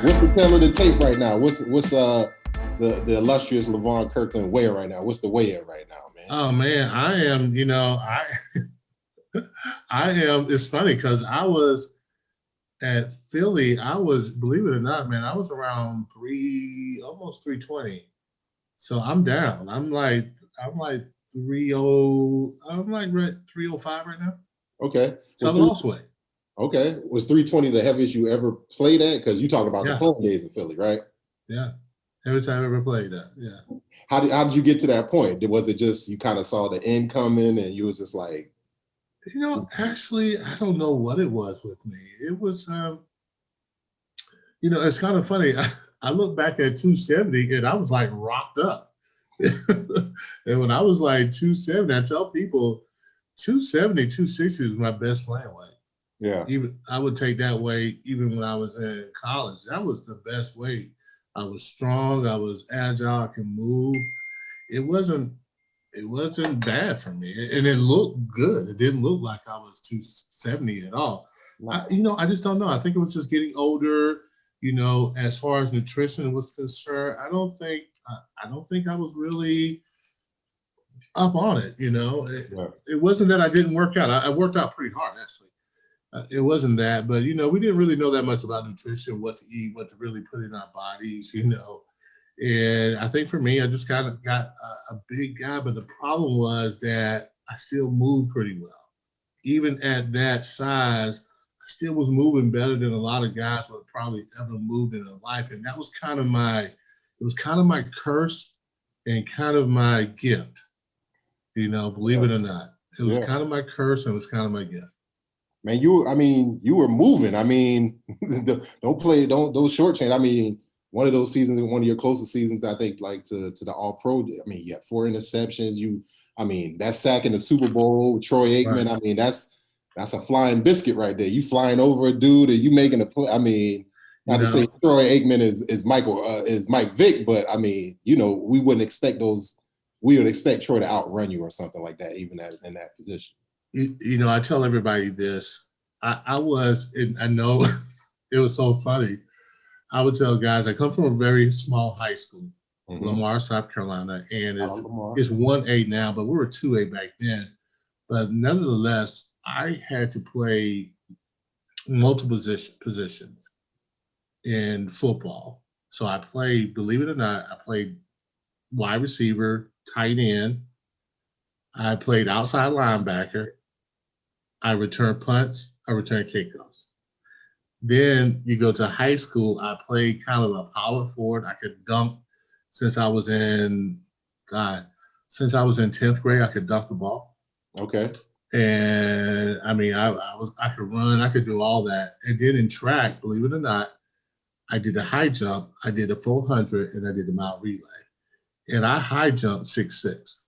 What's the tail of the tape right now? What's the illustrious Levon Kirkland weigh right now? What's the weigh-in right now, man? Oh man, I am. I am. It's funny because I was at Philly. I was, believe it or not, man, I was around almost 320. So I'm down. I'm like 30. I'm like 305 right now. Okay. So I've lost weight. Okay. Was 320 the heaviest you ever played at? Because you talk about the playing days in Philly, right? Yeah. Every time I ever played that. Yeah. How did you get to that point? Was it just you kind of saw the end coming and you was just like, actually, I don't know what it was with me. It was, it's kind of funny. I look back at 270 and I was like rocked up. And when I was like 270, I tell people 270, 260 was my best playing weight. Yeah. Even I would take that weight even when I was in college. That was the best weight. I was strong. I was agile. I could move. It wasn't bad for me, and it looked good. It didn't look like I was 270 at all. I just don't know. I think it was just getting older. As far as nutrition was concerned, I don't think I was really up on it. It wasn't that I didn't work out. I worked out pretty hard, actually. It wasn't that, but we didn't really know that much about nutrition, what to eat, what to really put in our bodies. And I think for me, I just kind of got a big guy, but the problem was that I still moved pretty well. Even at that size, I still was moving better than a lot of guys would probably ever moved in their life. And that was kind of my curse and kind of my gift, believe it or not. It was kind of my curse and it was kind of my gift. Man, you were moving. Don't shortchange. One of those seasons, one of your closest seasons, I think, like to the All-Pro. You had 4 interceptions. That sack in the Super Bowl with Troy Aikman. Right. That's a flying biscuit right there. You flying over a dude and you making a play. Not to say Troy Aikman is Mike Vick, but we wouldn't expect those. We would expect Troy to outrun you or something like that, even in that position. I tell everybody this. I know it was so funny. I would tell guys, I come from a very small high school, Lamar, South Carolina, and it's 1A now, but we were 2A back then. But nevertheless, I had to play multiple positions in football. So I played, believe it or not, I played wide receiver, tight end. I played outside linebacker. I returned punts. I returned kickoffs. Then you go to high school. I played kind of a power forward. I could dunk since I was in 10th grade. I could dunk the ball. Okay. And I could run. I could do all that. And then in track, believe it or not, I did the high jump. I did the 400, and I did the mile relay. And I high jumped 6'6".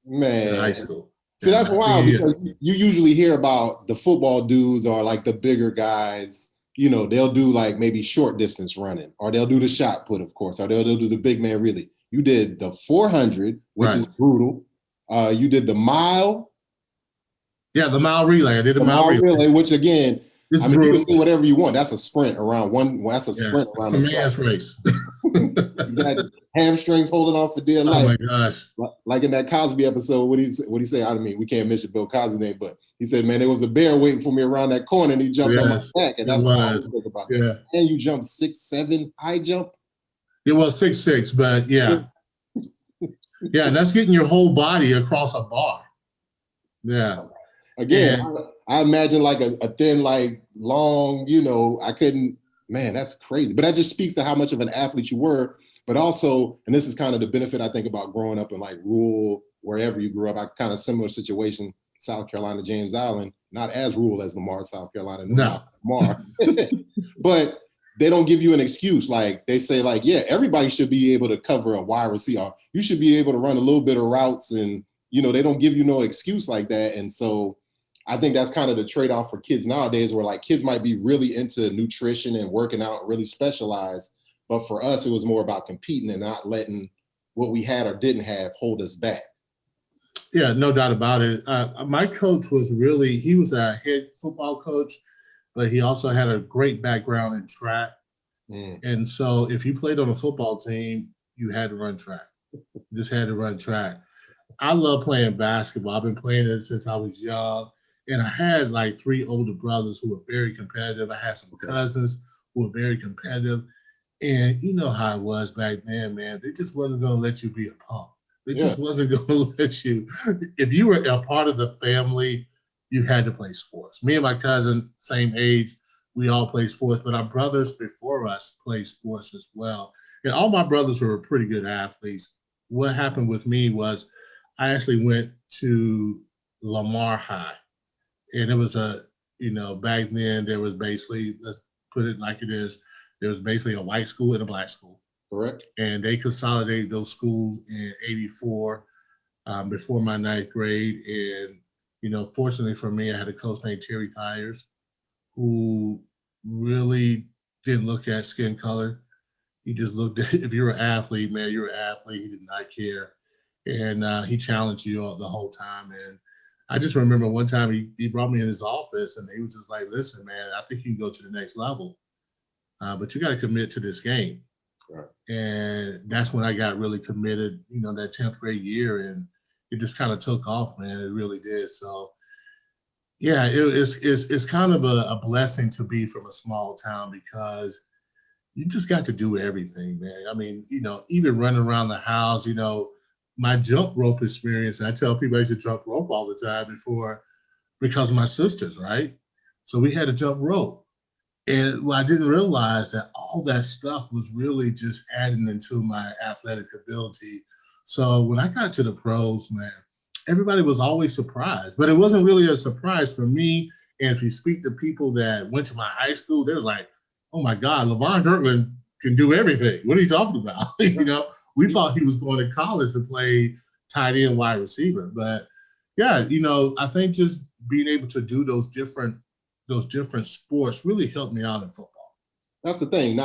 Man, in high school. See, that's wild because you usually hear about the football dudes or like the bigger guys, they'll do like maybe short distance running, or they'll do the shot put, of course, or they'll do the big man really. You did the 400, which is brutal. You did the mile. Yeah, the mile relay. I did the mile relay, which again, it's you can say whatever you want. That's a sprint around one. That's a sprint around. It's a man's race. Exactly. Hamstrings holding on for dear life. Oh my gosh! Like in that Cosby episode, what he say? We can't mention Bill Cosby's name, but he said, "Man, there was a bear waiting for me around that corner, and he jumped on my back, and that's what I was thinking about." Yeah. And you jumped 6'7" high jump. It was 6'6", but yeah, and that's getting your whole body across a bar. Yeah. Again, I imagine like a thin, like long. I couldn't. Man, that's crazy. But that just speaks to how much of an athlete you were. But also, and this is kind of the benefit I think about growing up in like rural, wherever you grew up. I kind of similar situation, South Carolina, James Island, not as rural as Lamar, South Carolina. No. Lamar. But they don't give you an excuse. Like they say like, yeah, everybody should be able to cover a wide receiver. You should be able to run a little bit of routes and, they don't give you no excuse like that. And so I think that's kind of the trade-off for kids nowadays where like kids might be really into nutrition and working out and really specialized. But for us, it was more about competing and not letting what we had or didn't have hold us back. Yeah, no doubt about it. My coach he was a head football coach, but he also had a great background in track. And so if you played on a football team, you had to run track. You just had to run track. I love playing basketball. I've been playing it since I was young. And I had like 3 older brothers who were very competitive. I had some cousins who were very competitive. And you know how it was back then, man. They just wasn't going to let you be a punk. They just wasn't going to let you. If you were a part of the family, you had to play sports. Me and my cousin, same age, we all played sports. But our brothers before us played sports as well. And all my brothers were pretty good athletes. What happened with me was I actually went to Lamar High. And it was back then there was basically, let's put it like it is, there was basically a white school and a black school. Correct. And they consolidated those schools in '84 before my 9th grade. And, fortunately for me, I had a coach named Terry Tyers who really didn't look at skin color. He just looked at, if you're an athlete, man, you're an athlete. He did not care. And he challenged you all the whole time. And I just remember one time he brought me in his office and he was just like, listen, man, I think you can go to the next level, but you got to commit to this game. Right. And that's when I got really committed, that 10th grade year. And it just kind of took off, man. It really did. So, yeah, it's kind of a blessing to be from a small town because you just got to do everything, man. I mean, even running around the house, my jump rope experience, and I tell people I used to jump rope all the time because of my sisters, right? So we had to jump rope. And I didn't realize that all that stuff was really just adding into my athletic ability. So when I got to the pros, man, everybody was always surprised, but it wasn't really a surprise for me. And if you speak to people that went to my high school, they was like, oh my God, Levon Kirkland can do everything. What are you talking about? We thought he was going to college to play tight end, wide receiver. But yeah, I think just being able to do those different sports really helped me out in football. That's the thing,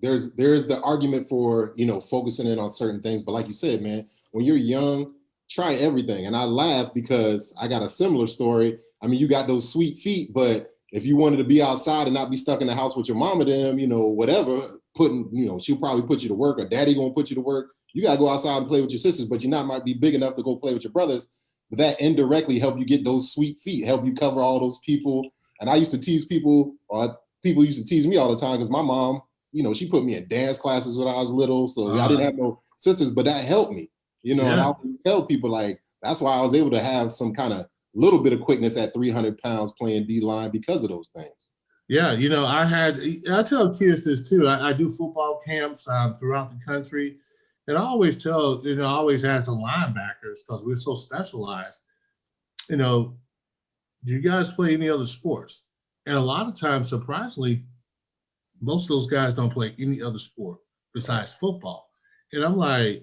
there's the argument for, focusing in on certain things. But like you said, man, when you're young, try everything. And I laugh because I got a similar story. I mean, you got those sweet feet, but if you wanted to be outside and not be stuck in the house with your mom or them, whatever, she'll probably put you to work or daddy gonna put you to work. You gotta go outside and play with your sisters, but you might be big enough to go play with your brothers. But that indirectly help you get those sweet feet, help you cover all those people. And I used to tease people, or people used to tease me all the time because my mom, she put me in dance classes when I was little. So I didn't have no sisters, but that helped me, And I always tell people, like, that's why I was able to have some kind of little bit of quickness at 300 pounds playing D-line because of those things. Yeah, I tell kids this too. I do football camps throughout the country. And I always tell, I always ask the linebackers, because we're so specialized, do you guys play any other sports? And a lot of times, surprisingly, most of those guys don't play any other sport besides football. And I'm like,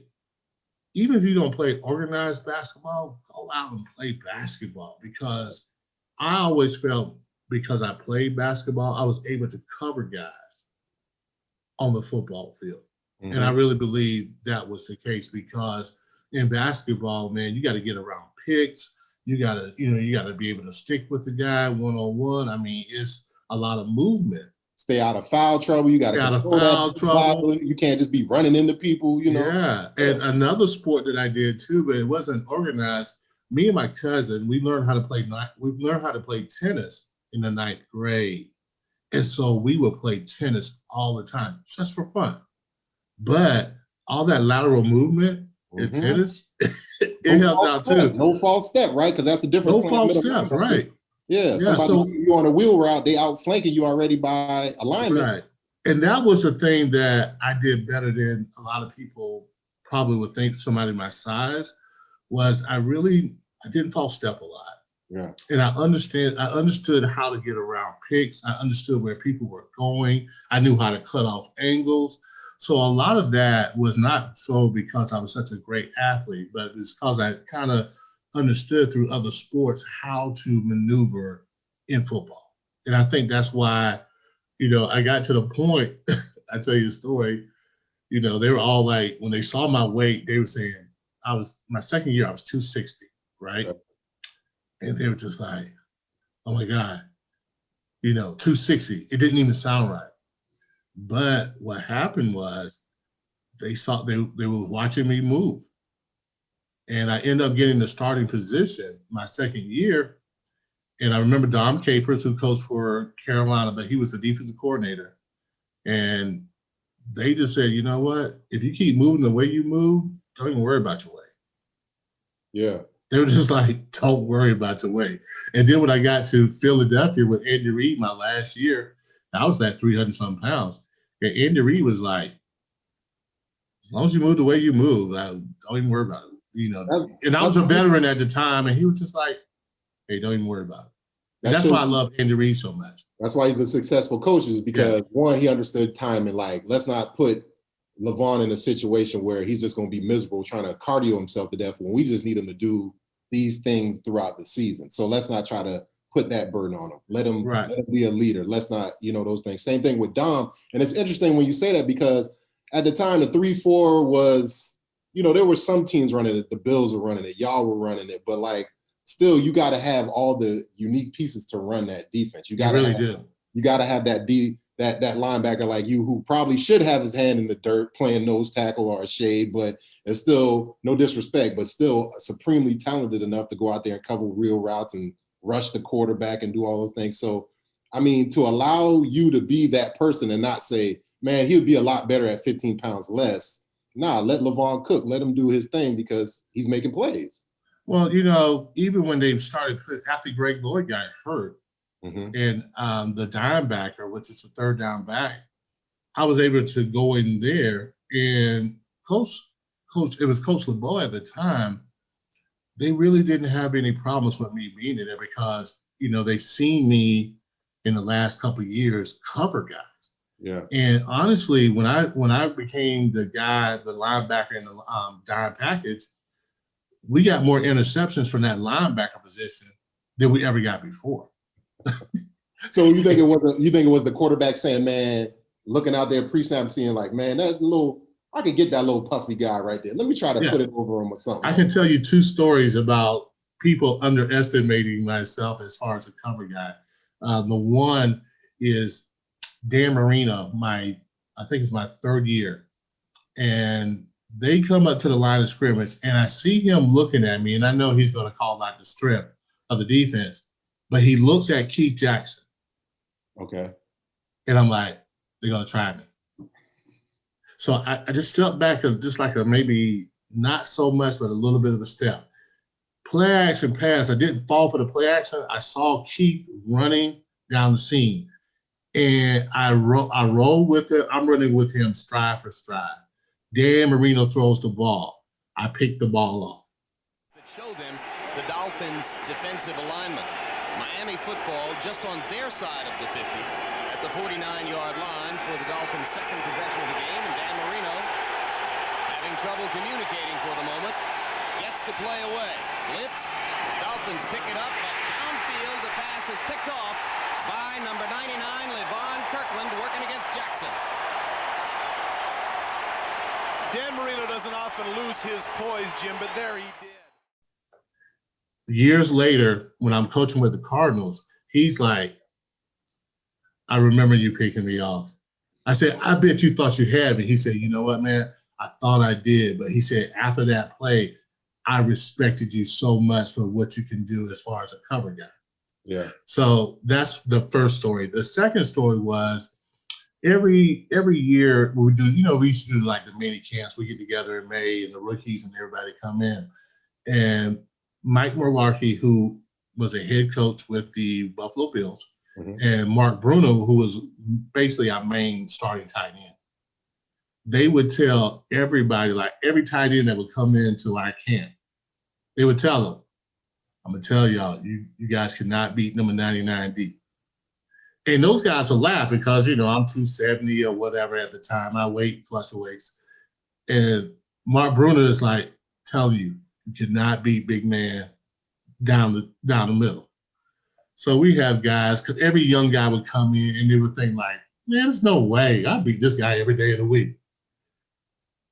even if you don't play organized basketball, go out and play basketball, because I always felt because I played basketball, I was able to cover guys on the football field. Mm-hmm. And I really believe that was the case, because in basketball, man, you got to get around picks. You got to be able to stick with the guy one-on-one. I mean, it's a lot of movement. Stay out of foul trouble. You got to control foul trouble. You can't just be running into people, Yeah. And another sport that I did too, but it wasn't organized. Me and my cousin, we learned how to play tennis in the 9th grade. And so we would play tennis all the time, just for fun. But all that lateral movement in tennis, it helped out too. No false step, right? Because that's the difference. No false steps, right. Yeah, so you on a wheel route, they outflanking you already by alignment. Right. And that was the thing that I did better than a lot of people probably would think, somebody my size, was I didn't false step a lot. Yeah. And I understood how to get around picks. I understood where people were going. I knew how to cut off angles. So a lot of that was not so because I was such a great athlete, but it's because I kind of understood through other sports how to maneuver in football. And I think that's why, I got to the point, I tell you a story, they were all like, when they saw my weight, they were saying, my second year, I was 260, right? And they were just like, oh my God, 260. It didn't even sound right. But what happened was they were watching me move. And I ended up getting the starting position my second year. And I remember Dom Capers, who coached for Carolina, but he was the defensive coordinator. And they just said, you know what? If you keep moving the way you move, don't even worry about your weight. Yeah. They were just like, don't worry about your weight. And then when I got to Philadelphia with Andy Reid my last year, I was at 300-something pounds. And Andy Reid was like, as long as you move the way you move, don't even worry about it. And I was a veteran at the time, and he was just like, hey, don't even worry about it. And that's why I love Andy Reid so much. That's why he's a successful coach, is because one, he understood time, and like, let's not put Levon in a situation where he's just going to be miserable trying to cardio himself to death when we just need him to do these things throughout the season. So let's not try to put that burden on him. Let him be a leader. Let's not, those things. Same thing with Dom. And it's interesting when you say that, because at the time, the 3-4 was, there were some teams running it. The Bills were running it. Y'all were running it. But like, still, you got to have all the unique pieces to run that defense. You got to have that linebacker like you, who probably should have his hand in the dirt playing nose tackle or a shade, but it's still, no disrespect, but still supremely talented enough to go out there and cover real routes and rush the quarterback and do all those things. So, I mean, to allow you to be that person and not say, man, he would be a lot better at 15 pounds less. Nah, let Levon cook. Let him do his thing because he's making plays. Well, even when they started after Greg Lloyd got hurt, and the dime backer, which is the third down back, I was able to go in there, and it was Coach LeBeau at the time. They really didn't have any problems with me being in there because, they seen me in the last couple of years cover guys. Yeah. And honestly, when I became the linebacker in the dime package, we got more interceptions from that linebacker position than we ever got before. So you think it was the quarterback saying, man, looking out there pre-snap, seeing like, man, I could get that little puffy guy right there. Let me try to put it over him or something. I can tell you 2 stories about people underestimating myself as far as a cover guy. The one is Dan Marino, I think it's my third year. And they come up to the line of scrimmage, and I see him looking at me, and I know he's going to call out the strip of the defense, but he looks at Keith Jackson. Okay. And I'm like, they're going to try me. So I just stepped back, just like maybe not so much, but a little bit of a step. Play action pass. I didn't fall for the play action. I saw Keith running down the seam, and I roll with it. I'm running with him stride for stride. Dan Marino throws the ball. I pick the ball off. It showed them the Dolphins' defensive alignment. Miami football just on their side of the 50 at the 49-yard line for the Dolphins' second possession of the game. And Dan Marino, having trouble communicating for the moment, gets the play away. Blitz. Dolphins pick it up, but downfield the pass is picked off by number 99, Levon Kirkland, working against Jackson. Dan Marino doesn't often lose his poise, Jim, but there he did. Years later, when I'm coaching with the Cardinals, he's like, I remember you picking me off. I said, I bet you thought you had me. He said, you know what, man? I thought I did. But he said, after that play, I respected you so much for what you can do as far as a cover guy. Yeah. So that's the first story. The second story was, every year we do, we used to do like the mini camps. We get together in May, and the rookies and everybody come in. And Mike Mularkey, who was a head coach with the Buffalo Bills, and Mark Bruno, who was basically our main starting tight end, they would tell everybody, like every tight end that would come into our camp, they would tell them, I'm going to tell y'all, you guys cannot beat number 99 deep. And those guys will laugh because, I'm 270 or whatever at the time. I fluctuates. And Mark Bruno is like telling you cannot beat big man down the middle. So we have guys, because every young guy would come in and they would think like, man, there's no way I beat this guy every day of the week.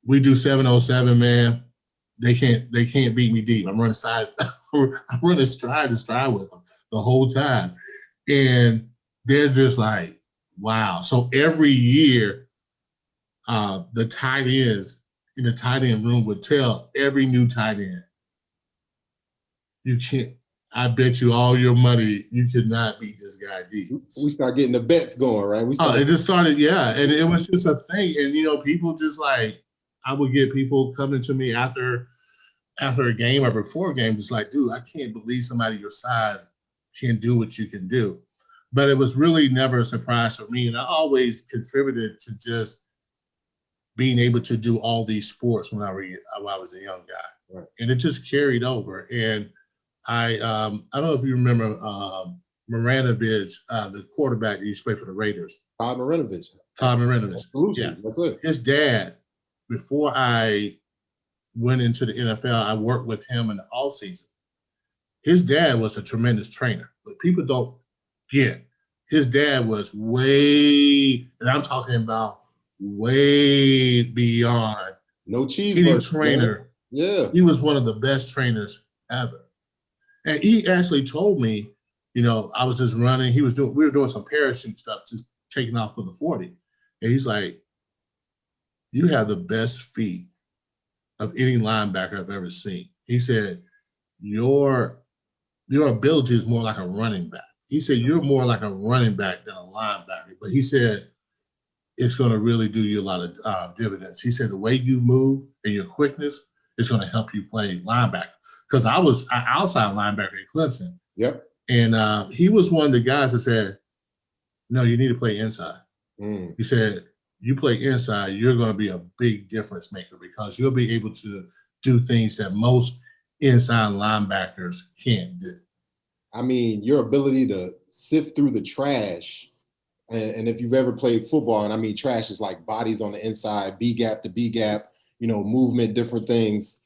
We do 707, man. They can't beat me deep. I'm running stride to stride with them the whole time. And they're just like, wow. So every year, the tight ends in the tight end room would tell every new tight end, you can't, I bet you all your money you could not beat this guy D. We start getting the bets going, right? It just started, yeah. And it was just a thing. And, you know, people just like, I would get people coming to me after a game or before a game, just like, dude, I can't believe somebody your size can do what you can do. But it was really never a surprise for me. And I always contributed to just being able to do all these sports when I was a young guy. Right. And it just carried over. And I don't know if you remember Marinovich, the quarterback that used to play for the Raiders. Todd Marinovich. Absolutely. Yeah. That's it. His dad, before I went into the NFL, I worked with him in the off season. His dad was a tremendous trainer, but people don't get his dad was way, and I'm talking about way beyond no cheese any trainer. Yeah. He was one of the best trainers ever. And he actually told me, you know, I was just running. We were doing some parachute stuff, just taking off for the 40. And he's like, you have the best feet of any linebacker I've ever seen. He said, your ability is more like a running back. He said, you're more like a running back than a linebacker. But he said, it's going to really do you a lot of dividends. He said, the way you move and your quickness is going to help you play linebacker. Because I was an outside linebacker at Clemson. Yep. And he was one of the guys that said, no, you need to play inside. He said, you play inside, you're going to be a big difference maker because you'll be able to do things that most inside linebackers can't do. I mean, your ability to sift through the trash, and if you've ever played football, and I mean, trash is like bodies on the inside, B gap to B gap, you know, movement, different things,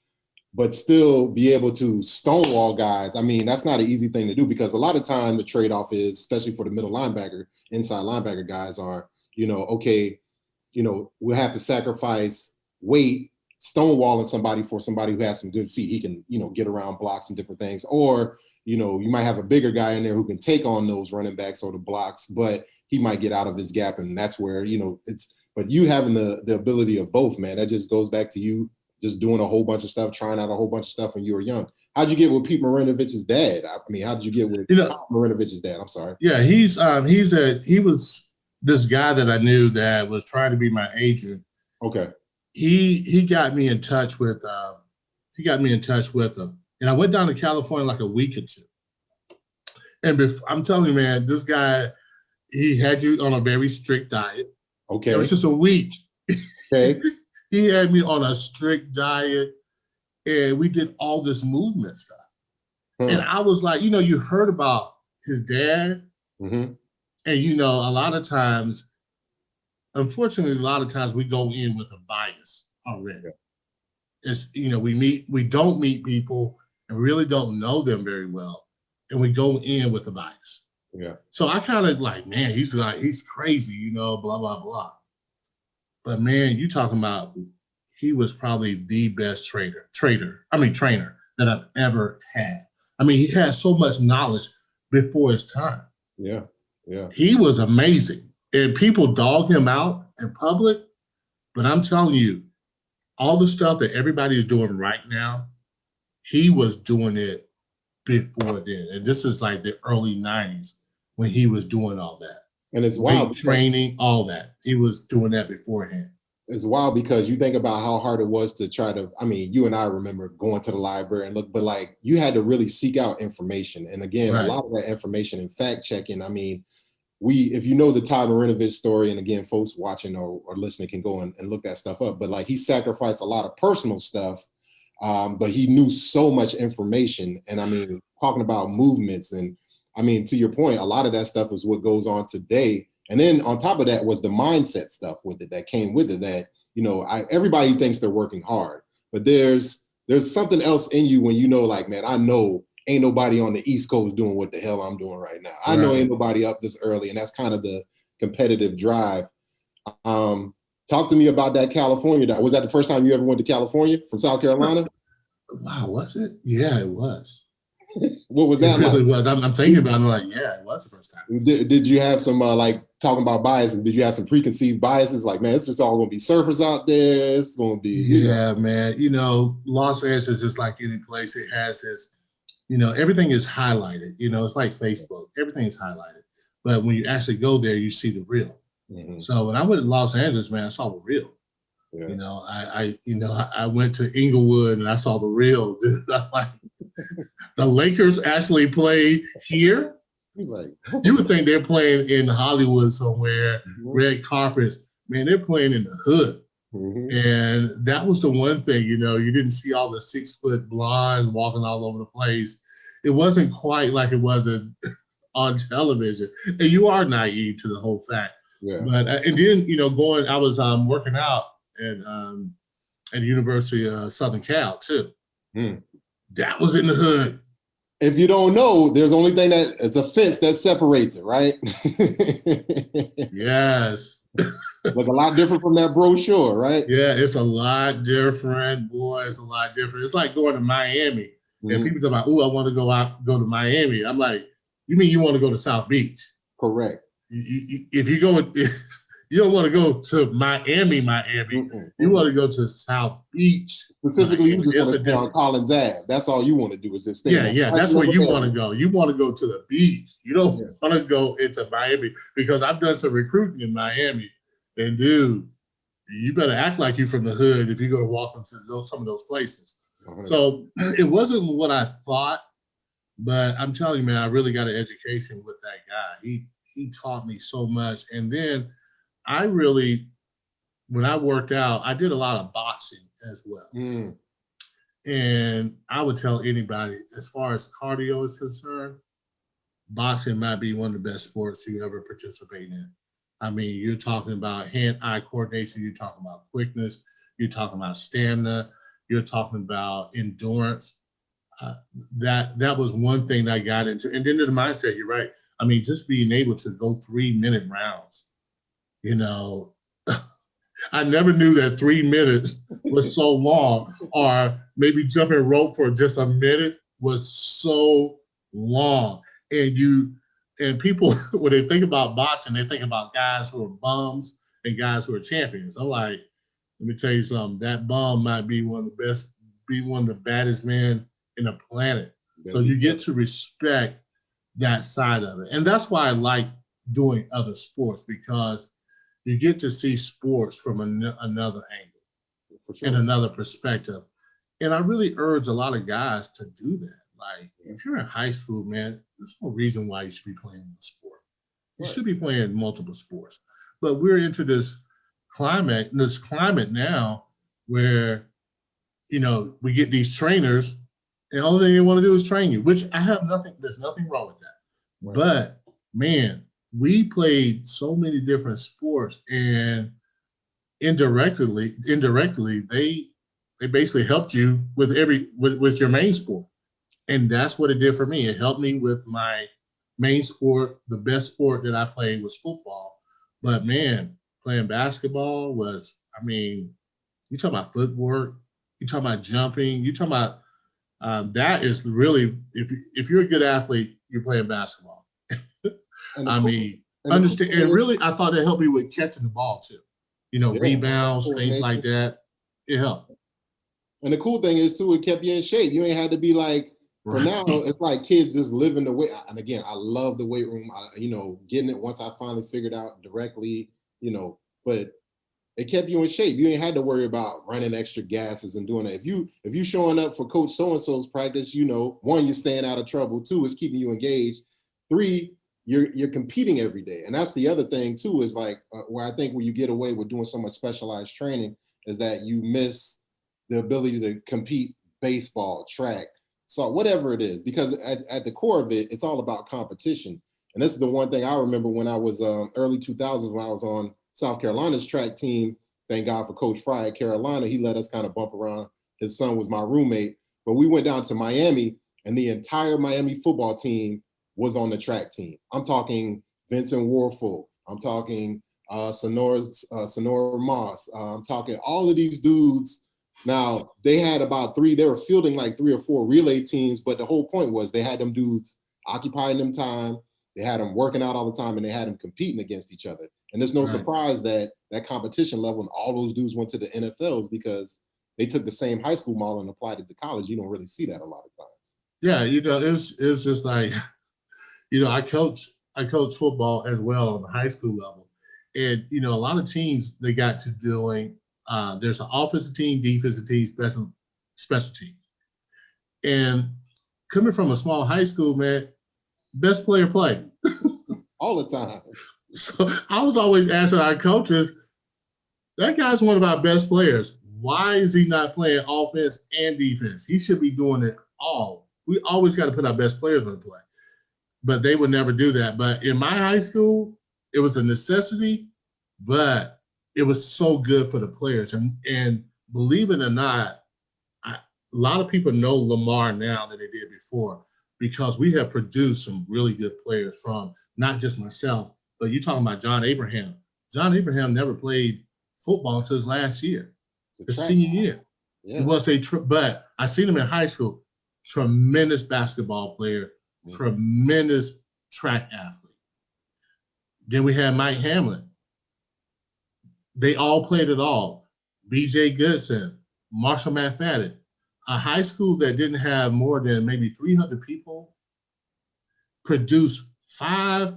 but still be able to stonewall guys. I mean, that's not an easy thing to do because a lot of time the trade-off is, especially for the middle linebacker, inside linebacker guys are, you know, okay, you know, we'll have to sacrifice weight, stonewalling somebody for somebody who has some good feet. He can, you know, get around blocks and different things. Or, you know, you might have a bigger guy in there who can take on those running backs or the blocks, but he might get out of his gap. And that's where, you know, but you having the ability of both, man, that just goes back to you just doing a whole bunch of stuff, trying out a whole bunch of stuff when you were young. How'd you get with Pete Marinovich's dad? I mean, how did you get with Marinovich's dad? I'm sorry. Yeah, he was this guy that I knew that was trying to be my agent. Okay. He got me in touch with him. And I went down to California like a week or two. And I'm telling you, man, this guy, he had you on a very strict diet. Okay. It was just a week. Okay. He had me on a strict diet, and we did all this movement stuff. And I was like, you know, you heard about his dad, and you know, a lot of times, unfortunately, we go in with a bias already. Yeah. It's, you know, we don't meet people and really don't know them very well, and we go in with a bias. Yeah. So I kind of like, man, he's crazy, you know, blah blah blah. But man, you talking about, he was probably the best trainer that I've ever had. I mean, he had so much knowledge before his time. Yeah, yeah. He was amazing. And people dog him out in public, but I'm telling you, all the stuff that everybody is doing right now, he was doing it before then. And this is like the early 90s when he was doing all that. And it's wild. Training, all that. He was doing that beforehand. It's wild because you think about how hard it was to try to, I mean, you and I remember going to the library and look, but like you had to really seek out information. And again, right. A lot of that information and fact checking, I mean, if you know the Todd Marinovich story, and again, folks watching or listening can go and look that stuff up, but like he sacrificed a lot of personal stuff, but he knew so much information. And I mean, talking about movements and I mean, to your point, a lot of that stuff is what goes on today. And then on top of that was the mindset stuff with it that came with it that, you know, everybody thinks they're working hard, but there's something else in you when you know, like, man, I know ain't nobody on the East Coast doing what the hell I'm doing right now. I know ain't nobody up this early, and that's kind of the competitive drive. Talk to me about that California. Was that the first time you ever went to California from South Carolina? Wow, was it? Yeah, it was. What was It that really like? was. I'm thinking about it, I'm like, yeah, it was the first time. Did you have some like talking about biases? Did you have some preconceived biases? Like, man, it's just all gonna be surfers out there. It's gonna be, Yeah, man. Los Angeles, just like any place, it has this, everything is highlighted. It's like Facebook. Everything is highlighted. But when you actually go there, you see the real. Mhm. So when I went to Los Angeles, man, I saw the real. Yeah. I went to Inglewood and I saw the real. Dude, I'm like, the Lakers actually play here. He's like, You would think they're playing in Hollywood somewhere, red carpets. Man, they're playing in the hood. mhm. And that was the one thing, you didn't see all the 6-foot blondes walking all over the place. It wasn't quite like it was on television. And you are naive to the whole fact. Yeah. But and then, I was working out at the University of Southern Cal too. Mm. That was in the hood. If you don't know, there's only thing that it's a fence that separates it, right? Yes. Look a lot different from that brochure, right? Yeah, it's a lot different, boy. It's a lot different. It's like going to Miami. And people talk about, I want to go to Miami. I'm like, you mean you want to go to South Beach? Correct. If you go, you don't want to go to Miami. You want to go to South Beach. Specifically, you just It's want to stay on Collins Ave. That's all you want to do is just stay. Yeah, that's where you want to go. You want to go to the beach. You don't Yeah. want to go into Miami, because I've done some recruiting in Miami, and dude, you better act like you're from the hood if you go to walk into some of those places. So it wasn't what I thought, but I'm telling you, man, I really got an education with that guy. He taught me so much. And then when I worked out, I did a lot of boxing as well. Mm. And I would tell anybody, as far as cardio is concerned, boxing might be one of the best sports you ever participate in. I mean, you're talking about hand-eye coordination, you're talking about quickness, you're talking about stamina, you're talking about endurance. That was one thing that I got into. And then the mindset, you're right. I mean, just being able to go 3-minute rounds, I never knew that 3 minutes was so long, or maybe jumping rope for just a minute was so long. And people, when they think about boxing, they think about guys who are bums and guys who are champions. I'm like, let me tell you something, that bum might be one of the best, be one of the baddest men in the planet. So you get to respect that side of it. And that's why I like doing other sports, because you get to see sports from another angle, For sure. and another perspective. And I really urge a lot of guys to do that. Like, if you're in high school, man, there's no reason why you should be playing a sport. You should be playing multiple sports. But we're into this climate now where, we get these trainers, and the only thing they want to do is train you, which there's nothing wrong with that. Right. But man, we played so many different sports, and indirectly, they basically helped you with with your main sport. And that's what it did for me. It helped me with my main sport. The best sport that I played was football. But man, playing basketball was, you talk about footwork, you talk about jumping, you talk about that is really, if you're a good athlete, you're playing basketball. Understand. And really, I thought it helped me with catching the ball too. Rebounds, things like that. It helped. And the cool thing is too, it kept you in shape. You ain't had to be like, for now, it's like kids just living the way. And again, I love the weight room. Getting it once I finally figured out directly, but it kept you in shape. You ain't had to worry about running extra gases and doing that. If you showing up for Coach so-and-so's practice, one, you're staying out of trouble. 2, it's keeping you engaged. 3, you're competing every day. And that's the other thing too, is like where I think where you get away with doing so much specialized training is that you miss the ability to compete baseball, track, so whatever it is, because at the core of it, it's all about competition. And this is the one thing I remember when I was early 2000s, when I was on South Carolina's track team. Thank God for Coach Fry at Carolina. He let us kind of bump around. His son was my roommate. But we went down to Miami, and the entire Miami football team was on the track team. I'm talking Vincent Warfel. I'm talking Sonora Moss. I'm talking all of these dudes Now, they had they were fielding like 3 or 4 relay teams, but the whole point was they had them dudes occupying them time, they had them working out all the time, and they had them competing against each other. And there's no surprise that that competition level and all those dudes went to the NFLs because they took the same high school model and applied it to college. You don't really see that a lot of times. Yeah, it was just like, I coach football as well on the high school level. And, a lot of teams, they got to doing, there's an offensive team, defensive team, special teams. And coming from a small high school, man, best player play. All the time. So I was always asking our coaches, that guy's one of our best players. Why is he not playing offense and defense? He should be doing it all. We always got to put our best players on the play. But they would never do that. But in my high school, it was a necessity, but it was so good for the players. And believe it or not, a lot of people know Lamar now than they did before because we have produced some really good players from not just myself, but you're talking about John Abraham. John Abraham never played football until his last year, his senior year. Yeah. It was but I seen him in high school. Tremendous basketball player, tremendous track athlete. Then we had Mike Hamlin. They all played it all. B.J. Goodson, Marshall McFadden. A high school that didn't have more than maybe 300 people produced 5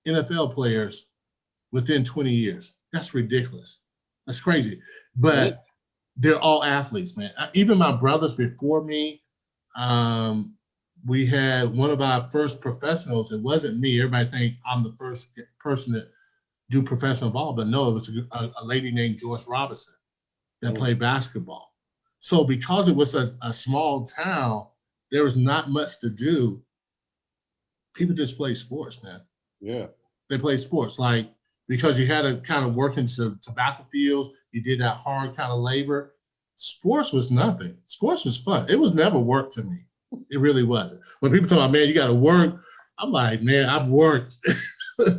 NFL players within 20 years. That's ridiculous. That's crazy. But they're all athletes, man. Even my brothers before me, we had one of our first professionals. It wasn't me. Everybody think I'm the first person to do professional ball, but no, it was a lady named Joyce Robinson that played basketball. So because it was a small town, there was not much to do. People just play sports, man. Yeah. They play sports, like, because you had to kind of work into tobacco fields, you did that hard kind of labor. Sports was nothing. Sports was fun. It was never work to me. It really wasn't. When people talk about, man, you got to work, I'm like, man, I've worked.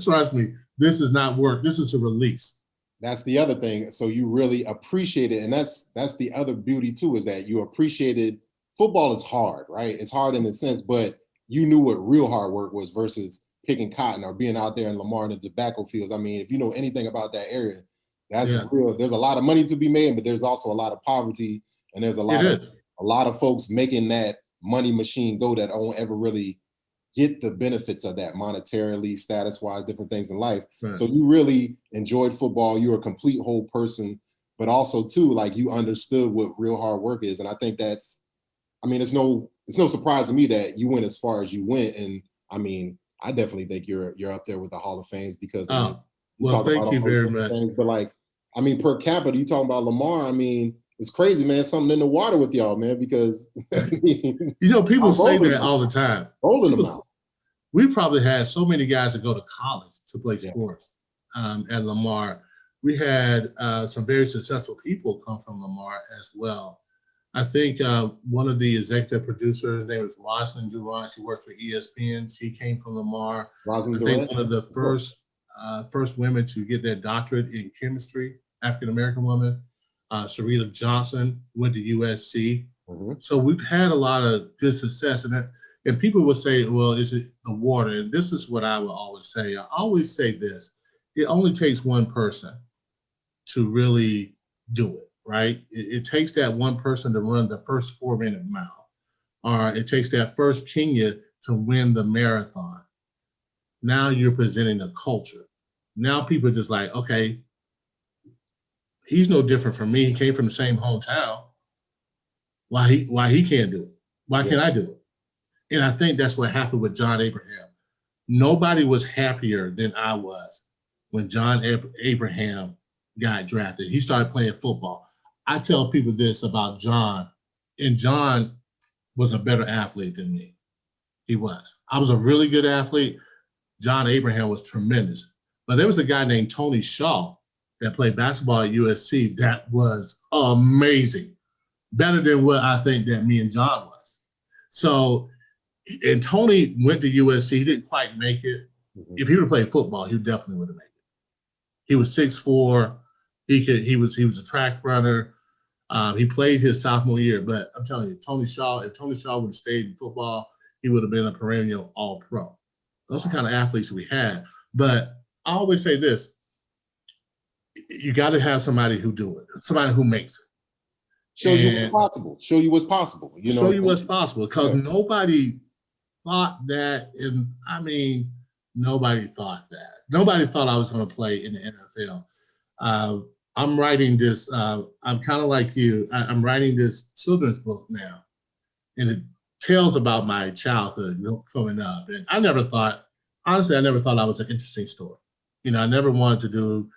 Trust me, this is not work. This is a release. That's the other thing. So you really appreciate it. And that's the other beauty too, is that you appreciated football is hard, right? It's hard in a sense, but you knew what real hard work was versus picking cotton or being out there in Lamar in the tobacco fields. I mean, if you know anything about that area, that's real. There's a lot of money to be made, but there's also a lot of poverty, and there's a lot of folks making that money machine go that don't ever really get the benefits of that monetarily, status-wise, different things in life. Right. So you really enjoyed football. You're a complete whole person, but also too, like, you understood what real hard work is. And I think it's no surprise to me that you went as far as you went. And I mean, I definitely think you're up there with the Hall of Fames because thank you very much. But like, I mean, per capita, you talking about Lamar, I mean, it's crazy, man. Something in the water with y'all, man, because people say that all the time. Rolling them out. We probably had so many guys that go to college to play sports at Lamar. We had some very successful people come from Lamar as well. I think one of the executive producers, his name was Rosalind Durant. She works for ESPN. She came from Lamar. Rosalind Durant, one of the first women to get their doctorate in chemistry, African-American woman. Sharita Johnson went to USC. Mm-hmm. So we've had a lot of good success. And people would say, well, is it the water? And this is what I would always say. I always say this. It only takes one person to really do it, right? It takes that one person to run the first 4-minute mile. Or it takes that first Kenya to win the marathon. Now you're presenting a culture. Now people are just like, okay, he's no different from me. He came from the same hometown. Why he can't do it? Why can't I do it? And I think that's what happened with John Abraham. Nobody was happier than I was when John Abraham got drafted. He started playing football. I tell people this about John, and John was a better athlete than me. He was. I was a really good athlete. John Abraham was tremendous. But there was a guy named Tony Shaw that played basketball at USC that was amazing. Better than what I think that me and John was. So, and Tony went to USC. He didn't quite make it. Mm-hmm. If he would have played football, he definitely would have made it. He was 6'4". He was a track runner. He played his sophomore year, but I'm telling you, if Tony Shaw would have stayed in football, he would have been a perennial All-Pro. Those are the kind of athletes we had. But I always say this: you got to have somebody who do it, somebody who makes it. Show you what's possible. Show you what's possible. You know, show you what's possible, because nobody thought that. Nobody thought that. Nobody thought I was going to play in the NFL. I'm writing this. I'm kind of like you. I'm writing this children's book now, and it tells about my childhood coming up. And I never thought I was an interesting story. I never wanted to do,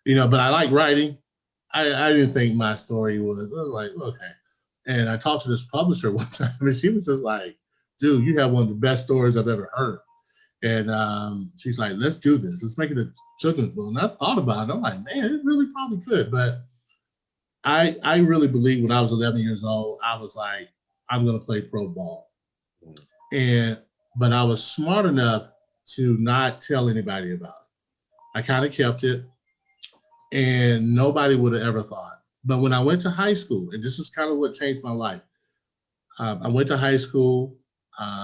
but I like writing. I didn't think my story was like, okay. And I talked to this publisher one time, and she was just like, dude, you have one of the best stories I've ever heard. And she's like, let's do this. Let's make it a children's book. And I thought about it. I'm like, man, it really probably could. But I really believe when I was 11 years old, I was like, I'm going to play pro ball. But I was smart enough to not tell anybody about it. I kind of kept it, and nobody would have ever thought. But when I went to high school, and this is kind of what changed my life. I went to high school.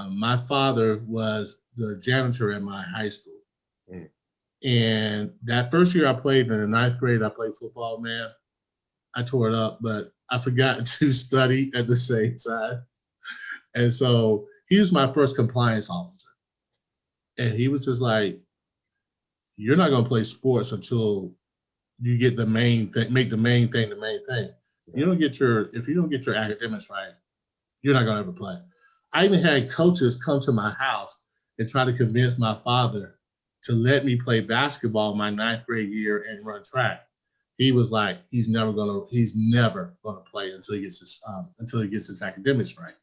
My father was the janitor at my high school. And that first year I played in the 9th grade, I played football, man. I tore it up, but I forgot to study at the same time. And so he was my first compliance officer. And he was just like, you're not going to play sports until you get the main thing, make the main thing the main thing. If you don't get your academics right, you're not going to ever play. I even had coaches come to my house and try to convince my father to let me play basketball my 9th grade year and run track. He was like, he's never gonna play until he gets his academics right.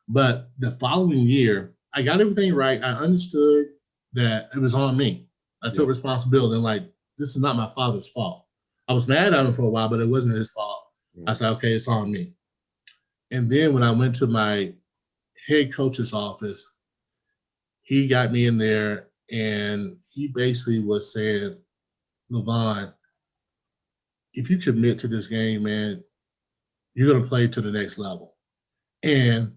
But the following year, I got everything right. I understood that it was on me. I took responsibility, and like, this is not my father's fault. I was mad at him for a while, but it wasn't his fault. I said, okay, it's on me. And then when I went to my head coach's office, he got me in there, and he basically was saying, Levon, if you commit to this game, man, you're going to play to the next level. And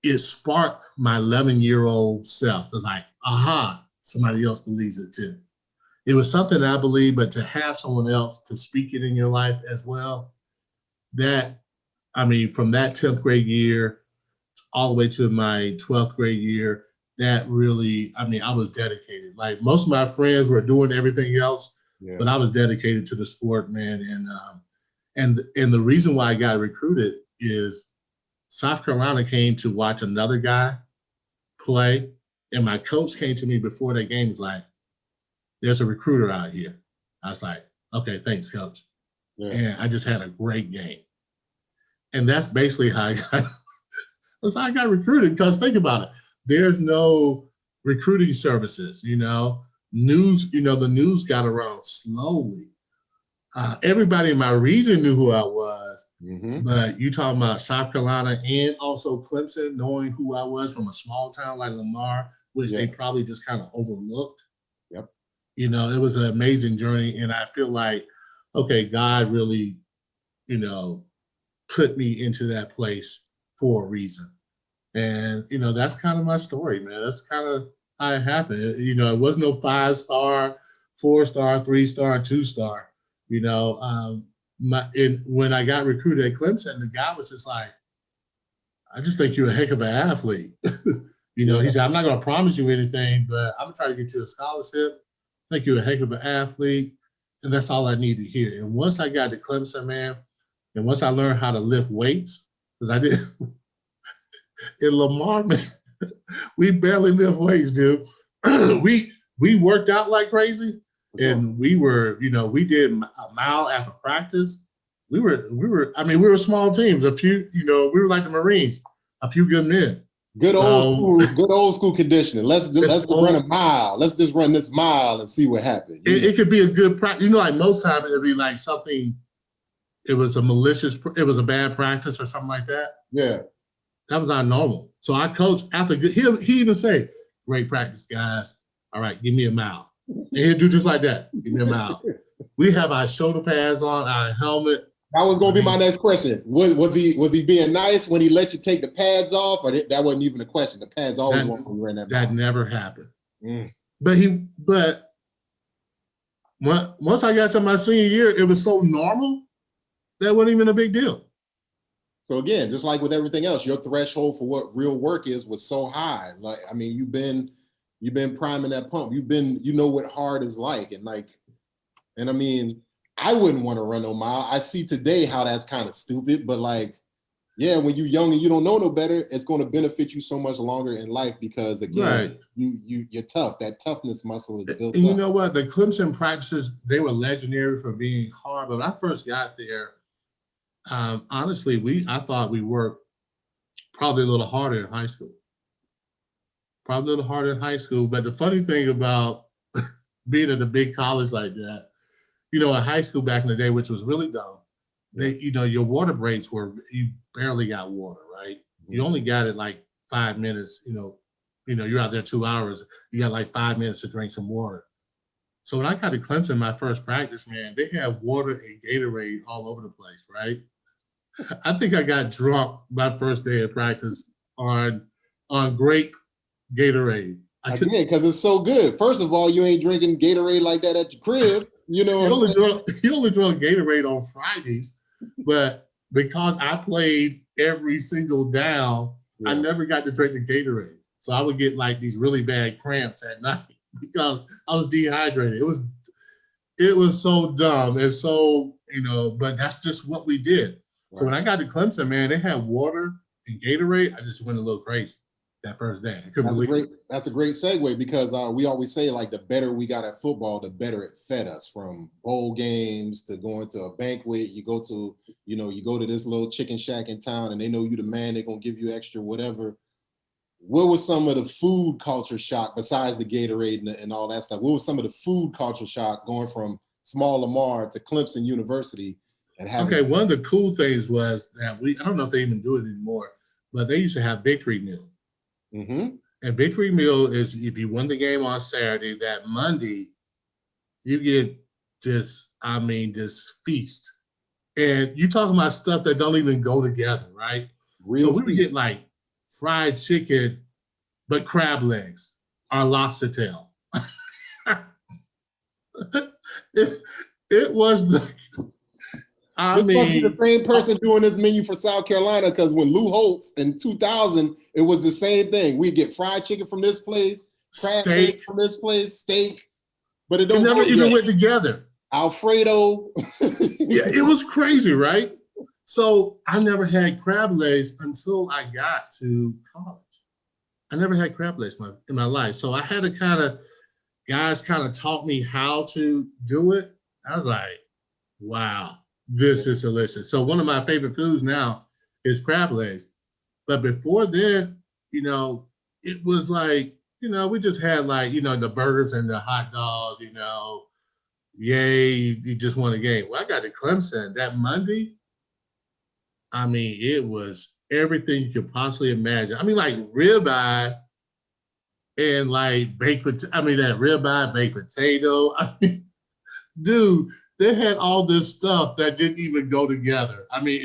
it sparked my 11-year-old self. It was like, aha, somebody else believes it too. It was something I believe, but to have someone else to speak it in your life as well, from that 10th grade year all the way to my 12th grade year, that really, I was dedicated. Like, most of my friends were doing everything else, but I was dedicated to the sport, man. And the reason why I got recruited is South Carolina came to watch another guy play, and my coach came to me before that game, was like, there's a recruiter out here. I was like, okay, thanks, coach. And I just had a great game. And that's basically how I got recruited, because think about it. There's no recruiting services, news, the news got around slowly. Everybody in my region knew who I was, but you talking about South Carolina and also Clemson knowing who I was from a small town like Lamar, which they probably just kind of overlooked. It was an amazing journey, and I feel like, okay, God really, put me into that place for a reason. And, that's kind of my story, man. That's kind of how it happened. It wasn't no 5-star, 4-star, 3-star, 2-star. When I got recruited at Clemson, the guy was just like, I just think you're a heck of an athlete. He said, I'm not going to promise you anything, but I'm going to try to get you a scholarship. I think you're a heck of an athlete. And that's all I need to hear. And once I got to Clemson, man, and once I learned how to lift weights, because I did in Lamar, man, we barely lift weights, dude. we worked out like crazy, and we did a mile after practice. We were a small teams. A few, we were like the Marines, a few good men. Good old school conditioning. Let's run a mile. Let's just run this mile and see what happens. It could be a good practice. Like most times it'd be like something. It was a bad practice or something like that. Yeah. That was our normal. So our coach, after he even say, great practice, guys. All right, give me a mile. And he'll do just like that. Give me a mile. We have our shoulder pads on, our helmet, That was gonna be my next question. Was he being nice when he let you take the pads off, or that wasn't even a question? The pads always went when you ran that. That never happened. But once I got to my senior year, it was so normal that wasn't even a big deal. So again, just like with everything else, your threshold for what real work is was so high. Like, I mean, you've been priming that pump. You know what hard is like, and I mean, I wouldn't want to run no mile. I see today how that's kind of stupid, but like, yeah, when you're young and you don't know no better, it's going to benefit you so much longer in life because again, you're tough. That toughness muscle is built. And you know what? The Clemson practices, they were legendary for being hard. But when I first got there, honestly, I thought we worked probably a little harder in high school. But the funny thing about being at a big college like that, you know, in high school back in the day, which was really dumb, your water breaks you barely got water, right? You only got it like 5 minutes, you're out there 2 hours, you got like 5 minutes to drink some water. So when I got to Clemson, my first practice, man, they had water and Gatorade all over the place, right? I think I got drunk my first day of practice on grape Gatorade. I did, because it's so good. First of all, you ain't drinking Gatorade like that at your crib. You know, you only drunk Gatorade on Fridays, but because I played every single down, I never got to drink the Gatorade. So I would get like these really bad cramps at night because I was dehydrated. It was so dumb. And so, but that's just what we did. Right. So when I got to Clemson, man, they had water and Gatorade. I just went a little crazy that first day. That's a great segue because we always say like the better we got at football, the better it fed us, from bowl games to going to a banquet. You go to this little chicken shack in town and they know you the man, they're going to give you extra whatever. What was some of the food culture shock besides the Gatorade and all that stuff? What was some of the food culture shock going from small Lamar to Clemson University? One of the cool things was that I don't know if they even do it anymore, but they used to have victory meal. Mm-hmm. And victory meal is if you won the game on Saturday, that Monday you get this feast. And you talking about stuff that don't even go together, right? So we would get like fried chicken, but crab legs or lobster tail. It was must be the same person doing this menu for South Carolina, because when Lou Holtz in 2000, it was the same thing. We'd get fried chicken from this place, crab steak from this place, steak, but it never even went together. Alfredo. Yeah, it was crazy, right? So I never had crab legs until I got to college. I never had crab legs in my life. So I had to guys taught me how to do it. I was like, wow, this is delicious. So one of my favorite foods now is crab legs. But before then, it was like, we just had like, the burgers and the hot dogs, yay, you just won a game. Well, I got to Clemson that Monday. I mean, it was everything you could possibly imagine. I mean, like ribeye and like that ribeye, baked potato. I mean, dude, they had all this stuff that didn't even go together. I mean,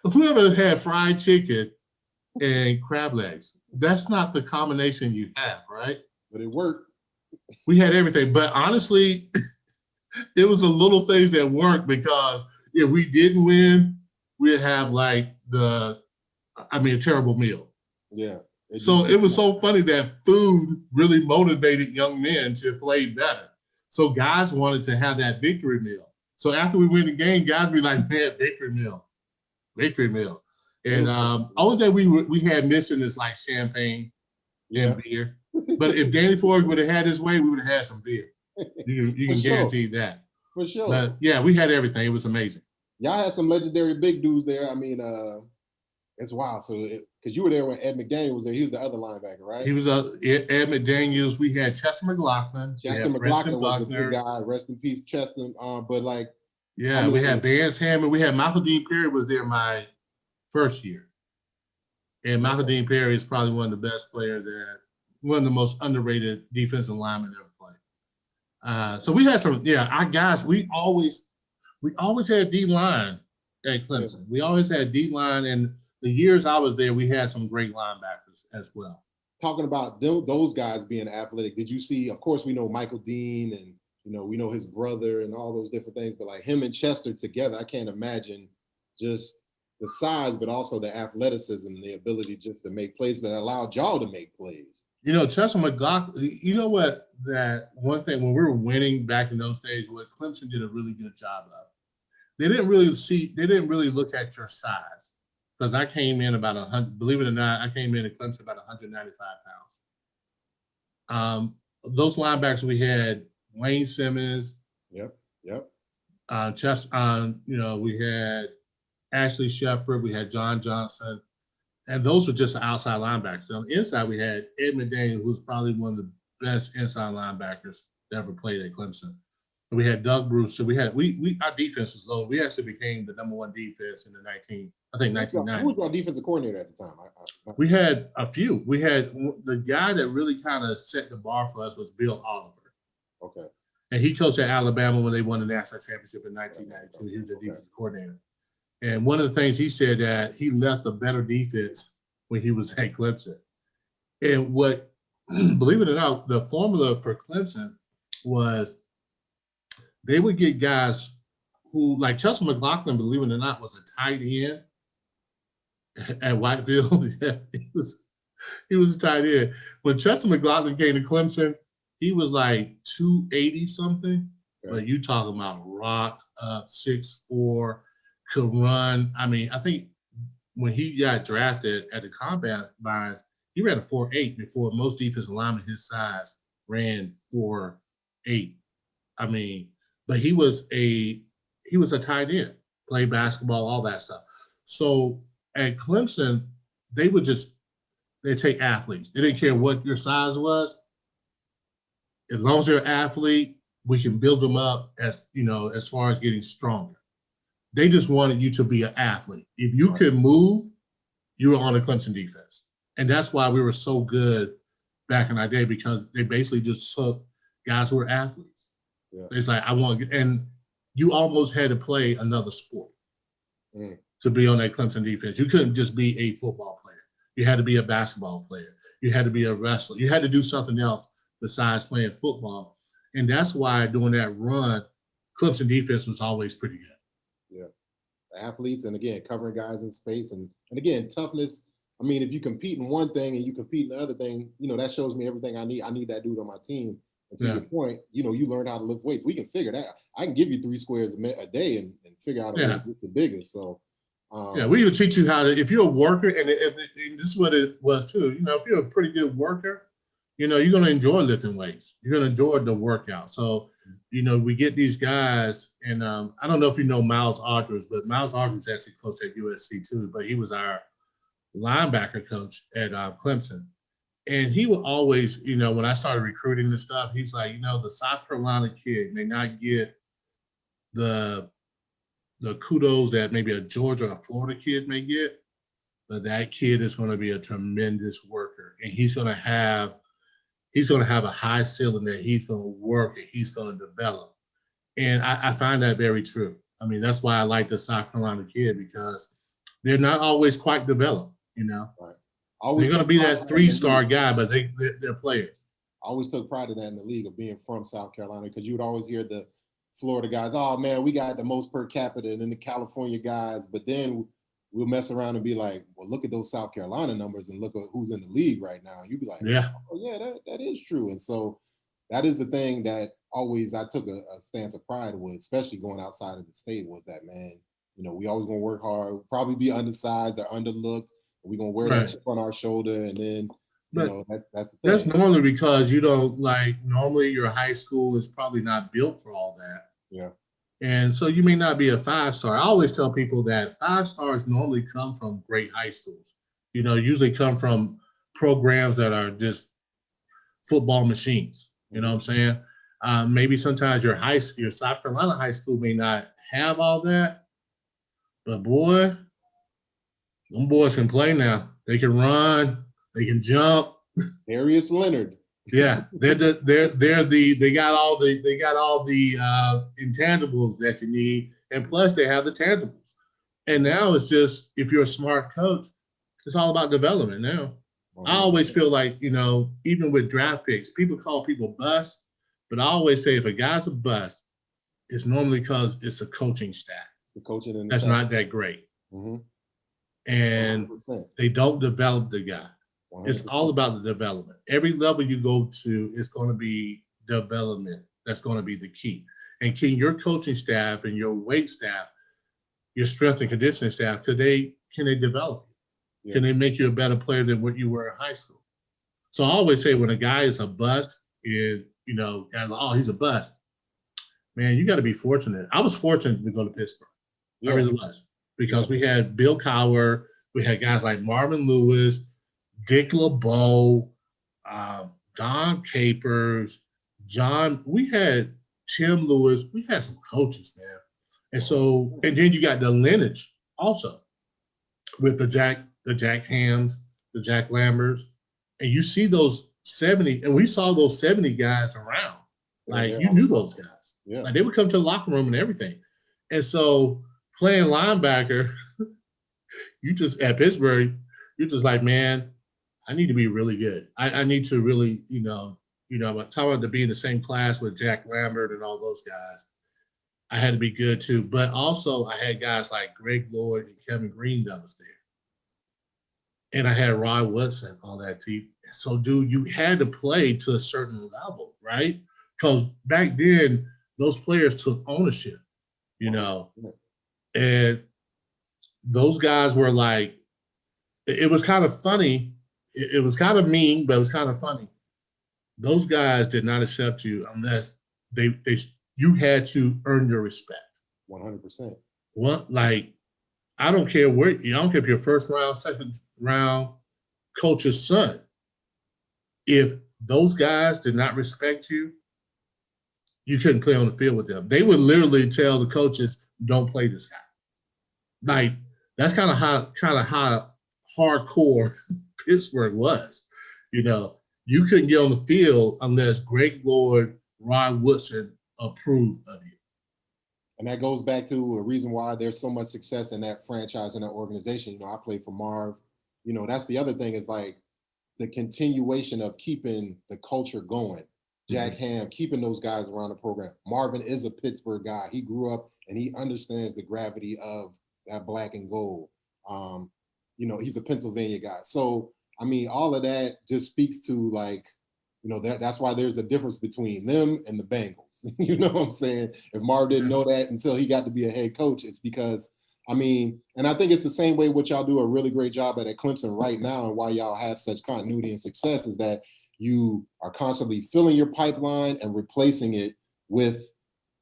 whoever had fried chicken and crab legs, that's not the combination you have, right? But it worked. We had everything. But honestly, it was the little things that worked, because if we didn't win, we'd have like a terrible meal. Yeah. So it was so funny that food really motivated young men to play better. So guys wanted to have that victory meal. So after we win the game, guys be like, man, victory meal. And only thing we had missing is like champagne and beer. But if Danny Forge would have had his way, we would have had some beer. You can guarantee that. For sure. But yeah, we had everything. It was amazing. Y'all had some legendary big dudes there. I mean, it's wild. So, because you were there when Ed McDaniel was there, he was the other linebacker, right? He was Ed McDaniels. We had Chester McLaughlin. Chester McLaughlin was a good guy. Rest in peace, Chester. But like, we had Vance Hammond. We had Michael Dean Perry was there my first year, and Michael Dean Perry is probably one of the best players one of the most underrated defensive linemen ever played. So we had some, our guys. We always We always had D-line at Clemson. We always had D-line, and the years I was there, we had some great linebackers as well. Talking about those guys being athletic, did you see, of course, we know Michael Dean and, we know his brother and all those different things, but like him and Chester together, I can't imagine just the size, but also the athleticism and the ability just to make plays that allowed y'all to make plays. Chester McLaughlin, you know what, that one thing when we were winning back in those days, what Clemson did a really good job of. They didn't really look at your size. Because I came in about 100, believe it or not, I came in at Clemson about 195 pounds. Those linebackers we had Wayne Simmons. Yep. We had Ashley Shepard, we had John Johnson, and those were just the outside linebackers. On the inside, we had Ed McDaniel, who's probably one of the best inside linebackers that ever played at Clemson. And we had Doug Brewster. We our defense was low. We actually became the #1 defense in the 1990. Who was our defensive coordinator at the time? We had a few. We had the guy that really kind of set the bar for us was Bill Oliver. Okay. And he coached at Alabama when they won the national championship in 1992. He was a defensive coordinator. And one of the things he said that he left a better defense when he was at Clemson. And what, believe it or not, the formula for Clemson was they would get guys who, like Chester McLaughlin, believe it or not, was a tight end at Whitefield. Yeah, he was a tight end. When Chester McLaughlin came to Clemson, he was like 280 something. Okay. But you talking about rock up, 6'4", could run. I mean, I think when he got drafted at the combines, he ran a 4.8 before most defensive linemen his size ran 4.8. I mean, but he was a tight end, played basketball, all that stuff. So at Clemson, they take athletes. They didn't care what your size was. As long as they're an athlete, we can build them up as far as getting stronger. They just wanted you to be an athlete. If you could move, you were on the Clemson defense. And that's why we were so good back in our day, because they basically just took guys who were athletes. Yeah. It's like, and you almost had to play another sport to be on that Clemson defense. You couldn't just be a football player. You had to be a basketball player. You had to be a wrestler. You had to do something else besides playing football. And that's why during that run, Clemson defense was always pretty good. Yeah. The athletes, and again, covering guys in space, and again, toughness. I mean, if you compete in one thing and you compete in the other thing, that shows me everything I need. I need that dude on my team. And to your point, you learn how to lift weights. We can figure that. I can give you 3 squares a day and figure out a way to get the biggest. So, we even teach you how to, if you're a worker, and this is what it was too, if you're a pretty good worker, you're going to enjoy lifting weights. You're going to enjoy the workout. So, we get these guys, and I don't know if you know Miles Aldridge, but Miles Aldridge actually coached at USC too, but he was our linebacker coach at Clemson. And he would always, when I started recruiting and stuff, he's like, the South Carolina kid may not get the kudos that maybe a Georgia or Florida kid may get, but that kid is going to be a tremendous worker, and he's going to have a high ceiling that he's going to work and he's going to develop. And I find that very true. I mean, that's why I like the South Carolina kid, because they're not always quite developed, Right. They're going to be that 3-star guy, but they're players. I always took pride in that in the league, of being from South Carolina, because you would always hear the Florida guys, oh, man, we got the most per capita, and then the California guys. But then we'll mess around and be like, well, look at those South Carolina numbers and look at who's in the league right now. You'd be like, oh, yeah, that is true. And so that is the thing that always I took a stance of pride with, especially going outside of the state, was that, man, we always going to work hard, we'll probably be undersized or underlooked. We're going to wear that chip on our shoulder, and then, that's the thing. That's normally because normally your high school is probably not built for all that. Yeah. And so you may not be a 5-star. I always tell people that 5 stars normally come from great high schools. Usually come from programs that are just football machines. You know what I'm saying? Maybe sometimes your South Carolina high school may not have all that, but boy, them boys can play now. They can run. They can jump. Darius Leonard. Yeah, they got all the intangibles that you need, And plus, they have the tangibles. And now it's just, if you're a smart coach, it's all about development now. I always feel like, even with draft picks, people call people bust, but I always say if a guy's a bust, it's normally because it's a coaching staff. The coaching and that's not that great. Mm-hmm. And 100%. They don't develop the guy. 100%. It's all about the development. Every level you go to is going to be development. That's going to be the key. And can your coaching staff and your weight staff, your strength and conditioning staff, can they develop you? Yeah. Can they make you a better player than what you were in high school? So I always say when a guy is a bust, and guys like, oh, he's a bust. Man, you got to be fortunate. I was fortunate to go to Pittsburgh. Yeah. I really was, because we had Bill Cowher, we had guys like Marvin Lewis, Dick LeBeau, Don Capers, we had Tim Lewis. We had some coaches, man. And then you got the lineage also with the Jack Hams, the Jack Lamberts. And you see those 70, and we saw those 70 guys around. Like, you knew those guys. Yeah. Like, they would come to the locker room and everything. And so playing linebacker, at Pittsburgh, you're just like, man, I need to be really good. I need to really, I'm talking about to be in the same class with Jack Lambert and all those guys. I had to be good too. But also I had guys like Greg Lloyd and Kevin Green that was there. And I had Rod Woodson on that team. So, dude, you had to play to a certain level, right? Because back then, those players took ownership, and those guys were like, it was kind of funny. It was kind of mean, but it was kind of funny. Those guys did not accept you unless you had to earn your respect. 100%. I don't care I don't care if you're first round, second round coach's son. If those guys did not respect you, you couldn't play on the field with them. They would literally tell the coaches, "Don't play this guy." Like, that's kind of how hardcore Pittsburgh was. You couldn't get on the field unless Greg Lloyd, Rod Woodson approved of you. And that goes back to a reason why there's so much success in that franchise and that organization. I played for Marv. That's the other thing, is like the continuation of keeping the culture going. Jack Ham, keeping those guys around the program. Marvin is a Pittsburgh guy. He grew up and he understands the gravity of that black and gold. He's a Pennsylvania guy. So, all of that just speaks to, like, that's why there's a difference between them and the Bengals. You know what I'm saying? If Marv didn't know that until he got to be a head coach, it's because, and I think it's the same way what y'all do a really great job at Clemson right now, and why y'all have such continuity and success, is that you are constantly filling your pipeline and replacing it with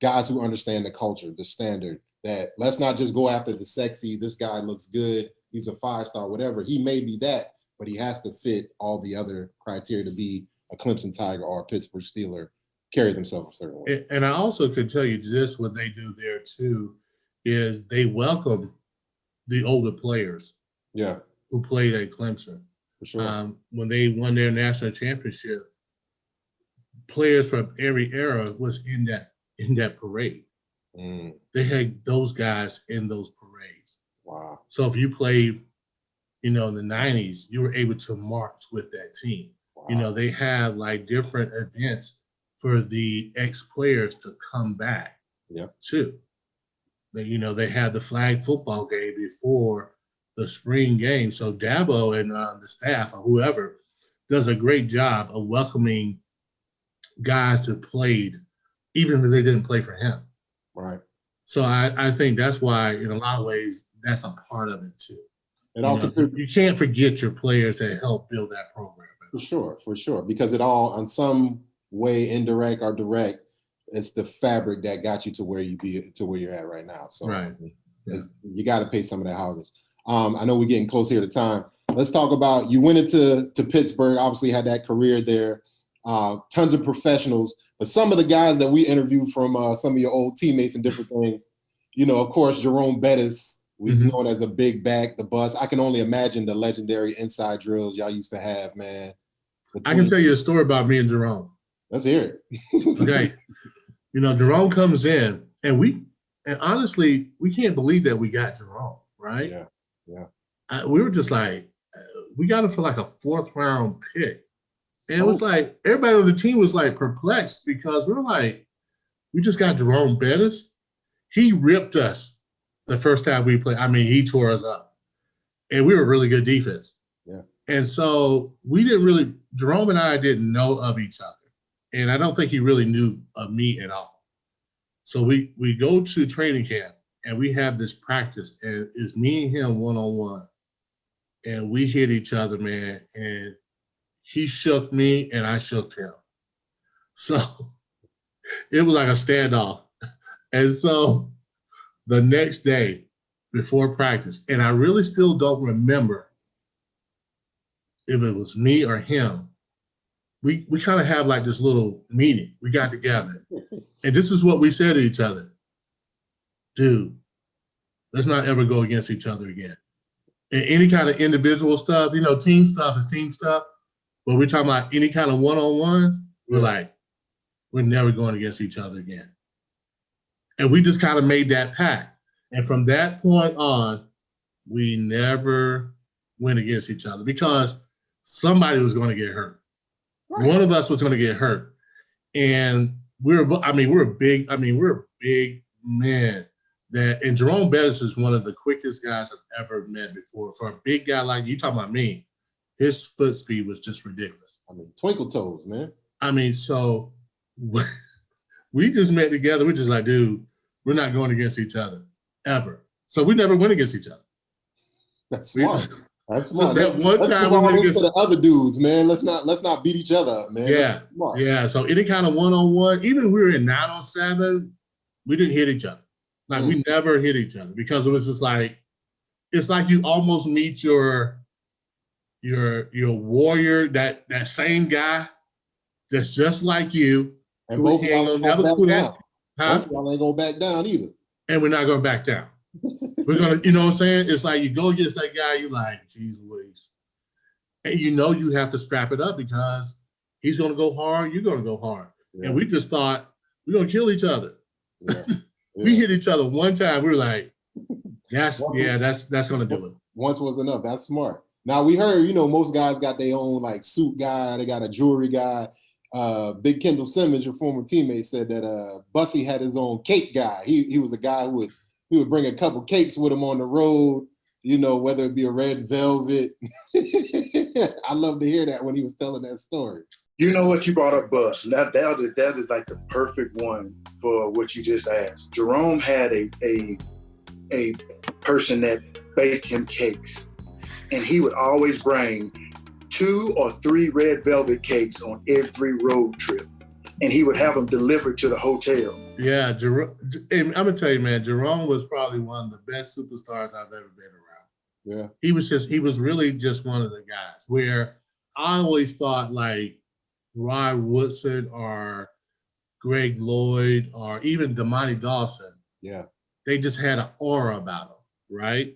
guys who understand the culture, the standard, that let's not just go after the sexy, this guy looks good, he's a 5-star, whatever. He may be that, but he has to fit all the other criteria to be a Clemson Tiger or a Pittsburgh Steeler, carry themselves a certain way. And I also could tell you this, what they do there too, is they welcome the older players who played at Clemson. For sure. When they won their national championship, players from every era was in that parade. They had those guys in those parades. Wow. So if you played, in the 90s, you were able to march with that team. Wow. They have like different events for the ex-players to come back too. They had the flag football game before the spring game. So Dabo and the staff or whoever does a great job of welcoming guys that played, even if they didn't play for him. Right. So I think that's why, in a lot of ways, that's a part of it too. You can't forget your players that helped build that program. For sure. Because it all, in some way, indirect or direct, it's the fabric that got you to where you're at right now. So right. You got to pay some of that harvest. I know we're getting close here to time. Let's talk about, you went into Pittsburgh, obviously had that career there, tons of professionals, but some of the guys that we interviewed from some of your old teammates and different things, of course, Jerome Bettis, was known as a big back, the bus. I can only imagine the legendary inside drills y'all used to have, man. I can tell you a story about me and Jerome. Let's hear it. Okay. Jerome comes in, and And honestly, we can't believe that we got Jerome, right? Yeah. Yeah. We were just like, we got him for like a 4th round pick. And it was like, everybody on the team was like perplexed because we were like, we just got Jerome Bettis. He ripped us the first time we played. I mean, he tore us up. And we were really good defense. Yeah. And so we didn't really, Jerome and I didn't know of each other. And I don't think he really knew of me at all. So we go to training camp and we have this practice, and it's me and him one-on-one. And we hit each other, man. And he shook me and I shook him. So it was like a standoff. And so the next day before practice, and I really still don't remember if it was me or him, we kind of have like this little meeting. We got together. And this is what we said to each other. Dude, let's not ever go against each other again. And any kind of individual stuff, you know, team stuff is team stuff. But we're talking about any kind of one-on-ones, we're like, we're never going against each other again. And we just kind of made that pact. And from that point on, we never went against each other because somebody was going to get hurt. Right. One of us was going to get hurt. And we're big men. And Jerome Bettis is one of the quickest guys I've ever met before. For a big guy like you, talking about me, his foot speed was just ridiculous. I mean, twinkle toes, man. I mean, so we just met together. We're just like, dude, we're not going against each other ever. So we never went against each other. That's smart. That's smart. That one time we went against the other dudes, man. Let's not beat each other up, man. Yeah, yeah. So any kind of one-on-one, even if we were in 9-on-7, we didn't hit each other. Like we never hit each other because it was just like, it's like you almost meet your warrior, that same guy that's just like you. And both of y'all ain't gonna back down. Huh? Both of y'all ain't gonna back down either. And we're not gonna back down. We're gonna, you know what I'm saying? It's like you go against that guy, you like, geez Louise. And you know you have to strap it up because he's gonna go hard, you're gonna go hard. Yeah. And we just thought we're gonna kill each other. Yeah. Yeah. We hit each other one time, we were like, that's gonna do it. Once was enough. That's smart. Now we heard, you know, most guys got their own like suit guy, they got a jewelry guy. Big Kendall Simmons, your former teammate, said that Bussy had his own cake guy. He was a guy who would bring a couple cakes with him on the road, you know, whether it be a red velvet. I love to hear that when he was telling that story. You know what, you brought up Bus. That is like the perfect one for what you just asked. Jerome had a person that baked him cakes, and he would always bring 2 or 3 red velvet cakes on every road trip, and he would have them delivered to the hotel. Yeah, I'm gonna tell you, man, Jerome was probably one of the best superstars I've ever been around. Yeah, he was really just one of the guys where I always thought like Rod Woodson or Greg Lloyd or even Damani Dawson. Yeah, they just had an aura about them, right?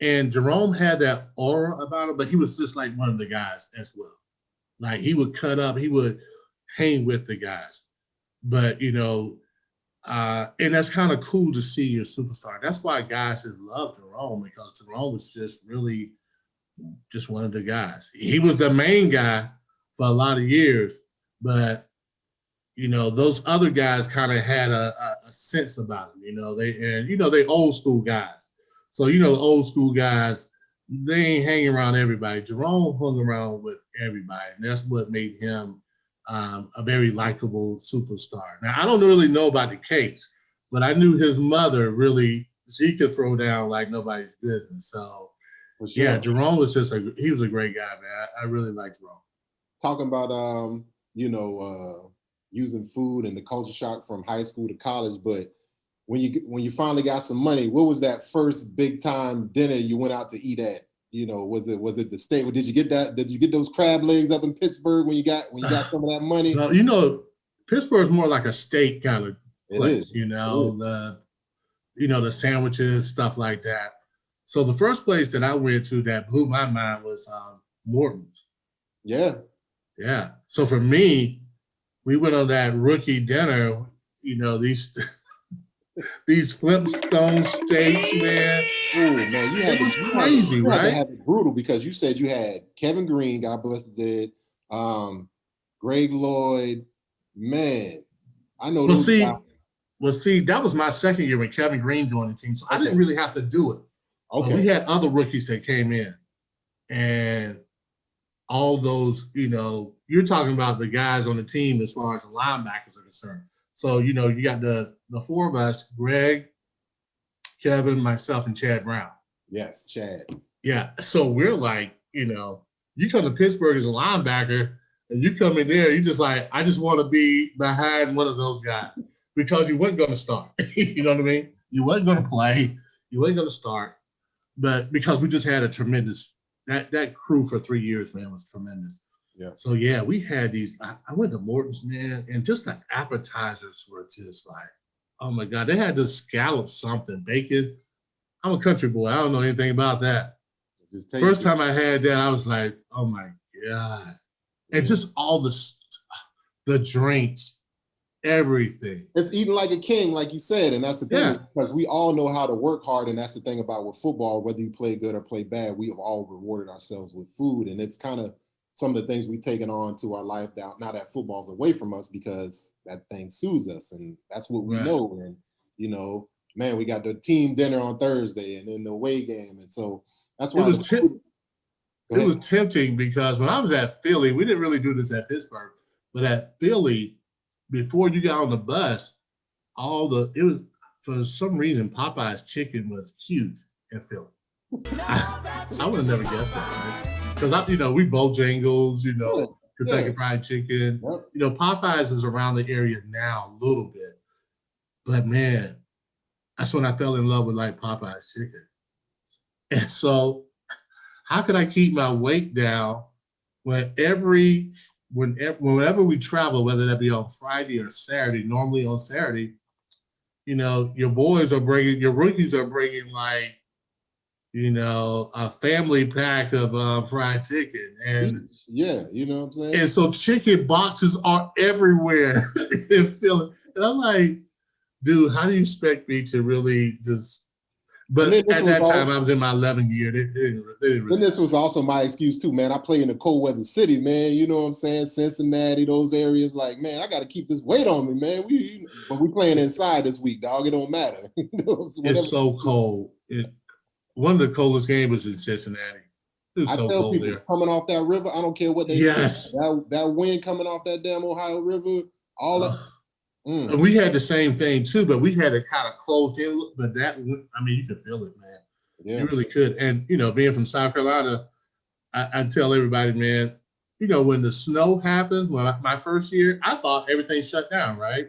And Jerome had that aura about him, but he was just like one of the guys as well. Like he would cut up, he would hang with the guys. But, you know, and that's kind of cool to see your superstar. That's why guys just love Jerome, because Jerome was just really just one of the guys. He was the main guy for a lot of years, but, you know, those other guys kind of had a sense about him, you know, they old school guys. So, you know, the old school guys, they ain't hanging around everybody. Jerome hung around with everybody, and that's what made him a very likable superstar. Now, I don't really know about the cakes, but I knew his mother really, she could throw down like nobody's business. So, sure. Yeah, Jerome was he was a great guy, man. I really liked Jerome. Talking about, using food and the culture shock from high school to college, but when you finally got some money, what was that first big time dinner you went out to eat at? You know, was it the steak? Did you get that? Did you get those crab legs up in Pittsburgh when you got some of that money? Well, you know, Pittsburgh's more like a steak kind of place. You know, the sandwiches, stuff like that. So the first place that I went to that blew my mind was Morton's. Yeah. Yeah. So for me, we went on that rookie dinner. You know, These Flintstone steaks, man. Oh man, It was crazy, you had to right? have it brutal because you said you had Kevin Green, God bless the dead, Greg Lloyd. Man, I know those guys. See, that was my second year when Kevin Green joined the team, so I Okay. didn't really have to do it. Okay. We had other rookies that came in, and all those, you're talking about the guys on the team as far as the linebackers are concerned. So, you got the four of us, Greg, Kevin, myself, and Chad Brown. Yes, Chad. Yeah. So we're like, you come to Pittsburgh as a linebacker, and you come in there, you just like, I just want to be behind one of those guys because you wasn't going to start. You know what I mean? You wasn't going to play. You wasn't going to start. But because we just had a tremendous, that crew for 3 years, man, was tremendous. Yeah. So, yeah, we had these. I went to Morton's, man, and just the appetizers were just like, oh, my God. They had this scallop something, bacon. I'm a country boy. I don't know anything about that. First time I had that, I was like, oh, my God. And just all the drinks, everything. It's eating like a king, like you said, and that's the thing, Yeah. because we all know how to work hard, and that's the thing about with football, whether you play good or play bad, we have all rewarded ourselves with food, and it's kind of some of the things we've taken on to our life now that football's away from us because that thing soothes us, and that's what we know. And, man, we got the team dinner on Thursday and then the away game, and so that's why it was tempting because when I was at Philly, we didn't really do this at Pittsburgh, but at Philly, before you got on the bus, it was for some reason Popeye's chicken was huge in Philly. I would have never guessed that, right? Because we Bojangles, Kentucky Fried Chicken. Yep. Popeyes is around the area now a little bit, but man, that's when I fell in love with like Popeye's chicken. And so, how could I keep my weight down whenever we travel, whether that be on Friday or Saturday? Normally on Saturday, your rookies are bringing like, a family pack of fried chicken. And yeah, you know what I'm saying? And so chicken boxes are everywhere in Philly. And I'm like, dude, how do you expect me to really just... But at that time, I was in my 11th year. They didn't really. Then this was also my excuse too, man. I play in a cold weather city, man. You know what I'm saying? Cincinnati, those areas. Like, man, I got to keep this weight on me, man. But we playing inside this week, dog. It don't matter. It's so cold. One of the coldest games was in Cincinnati. It was so cold there. Coming off that river, I don't care what they say. That wind coming off that damn Ohio River, all that. And we had the same thing too, but we had it kind of closed in. But you could feel it, man. Yeah. You really could. And, being from South Carolina, I tell everybody, man, when the snow happens, my first year, I thought everything shut down, right?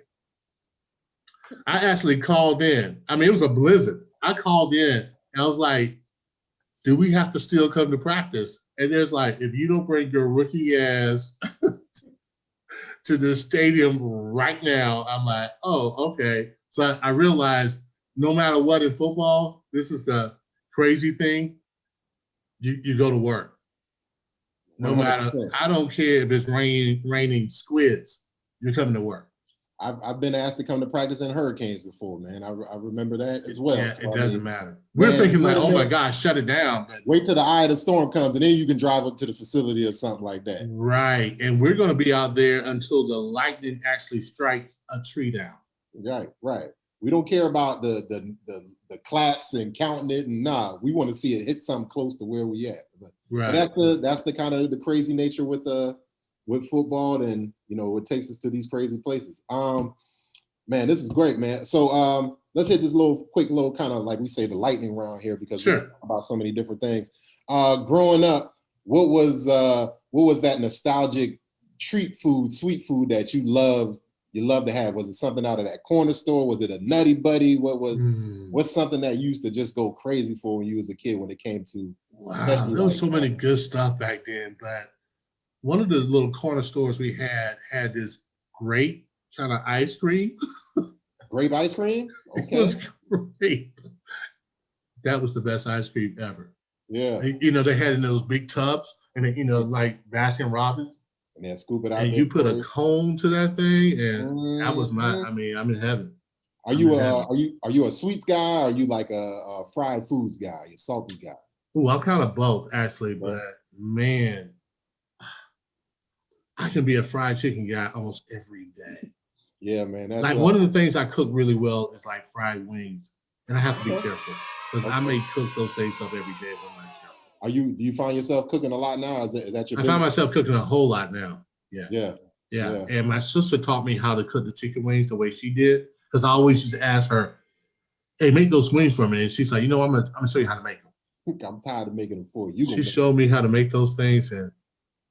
I actually called in. It was a blizzard. I called in and I was like, do we have to still come to practice? And there's like, if you don't bring your rookie ass to the stadium right now, I'm like, oh, okay. So I realized no matter what in football, this is the crazy thing. You go to work. No 100%. Matter, I don't care if it's raining squids, you're coming to work. I've been asked to come to practice in hurricanes before, man. I remember that as well. Yeah, so, it doesn't matter. We're thinking like, oh my gosh, shut it down. But wait till the eye of the storm comes and then you can drive up to the facility or something like that. Right. And we're going to be out there until the lightning actually strikes a tree down. Right. We don't care about the claps and counting it, and we want to see it hit something close to where we at. But that's the kind of the crazy nature with football, and it takes us to these crazy places. Man, this is great, man. So let's hit this quick little kind of, like we say, the lightning round here, because we talk about so many different things. Growing up, what was that nostalgic sweet food that you love to have? Was it something out of that corner store? Was it a Nutty Buddy? What's something that you used to just go crazy for when you was a kid when it came to? Wow, there was so many good stuff back then, but one of the little corner stores we had this grape kind of ice cream. Grape ice cream? Okay. It was great. That was the best ice cream ever. Yeah. They had in those big tubs, and like Baskin Robbins. And then scoop it out. And you put a cone to that thing, and that was I'm in heaven. Are you a sweets guy? Or are you like a fried foods guy? You salty guy? Ooh, I'm kind of both actually, but man, I can be a fried chicken guy almost every day. Yeah, man. That's Like one of the things I cook really well is like fried wings, and I have to be careful because I may cook those things up every day if I'm not careful. Do you find yourself cooking a lot now? Is that your? I find myself cooking a whole lot now. Yes. Yeah. And my sister taught me how to cook the chicken wings the way she did, because I always used to ask her, "Hey, make those wings for me," and she's like, "You know, I'm gonna show you how to make them." I'm tired of making them for you. She showed me how to make those things, and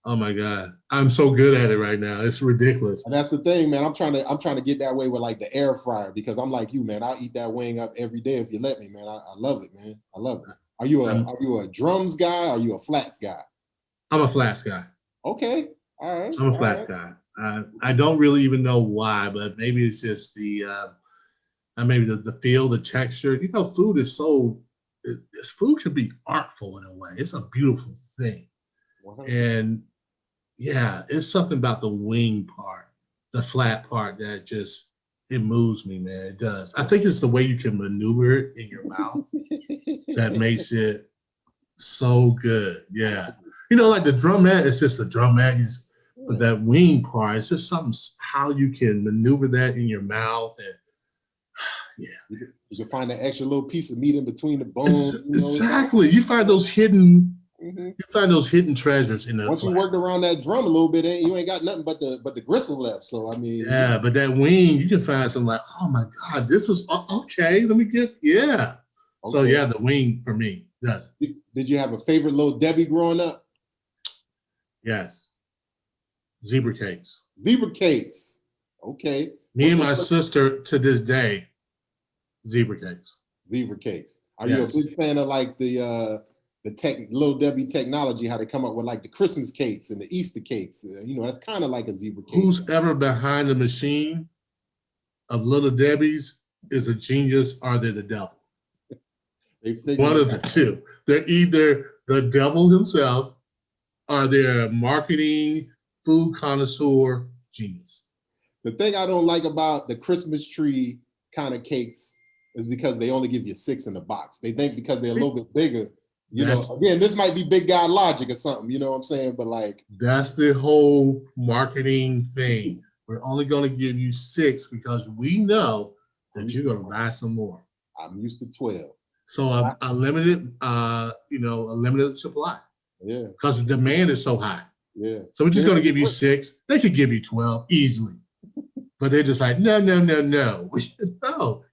oh my God, I'm so good at it right now. It's ridiculous. And that's the thing, man. I'm trying to get that way with like the air fryer, because I'm like you, man. I'll eat that wing up every day if you let me, man. I love it, man. I love it. Are you a drums guy? Or are you a flats guy? I'm a flats guy. Okay. All right. I'm a flats guy. I don't really even know why, but maybe it's just the feel, the texture. You know, food is food can be artful in a way. It's a beautiful thing. 100%. And yeah, it's something about the wing part, the flat part that it moves me, man. It does. I think it's the way you can maneuver it in your mouth that makes it so good. Yeah. You know, like the drumette, it's just the drumette. But that wing part, it's just something, how you can maneuver that in your mouth. And yeah. You can find that extra little piece of meat in between the bones. Exactly. You find those hidden treasures in the Once you worked around that drum a little bit, you ain't got nothing but the gristle left. So I mean, yeah, but that wing, you can find something like, oh my God, this is okay. Let me get Okay. So yeah, the wing for me does it. Did you have a favorite Little Debbie growing up? Yes. Zebra cakes. Zebra cakes. Okay. Me and my sister to this day, zebra cakes. Zebra cakes. Are you a big fan of like the Little Debbie technology, how they come up with like the Christmas cakes and the Easter cakes? You know, that's kind of like a zebra cake. Who's ever behind the machine of Little Debbie's is a genius, or they're the devil. One of the two. They're either the devil himself or they're a marketing food connoisseur genius. The thing I don't like about the Christmas tree kind of cakes is because they only give you 6 in the box. They think because they're a little bit bigger, you know, again, this might be big guy logic or something, you know what I'm saying? But like, that's the whole marketing thing. We're only going to give you 6 because we know that you're going to buy some more. I'm used to 12. So a limited supply. Yeah. Because the demand is so high. Yeah. So we're just going to give you 6. They could give you 12 easily. But they're just like, no. No,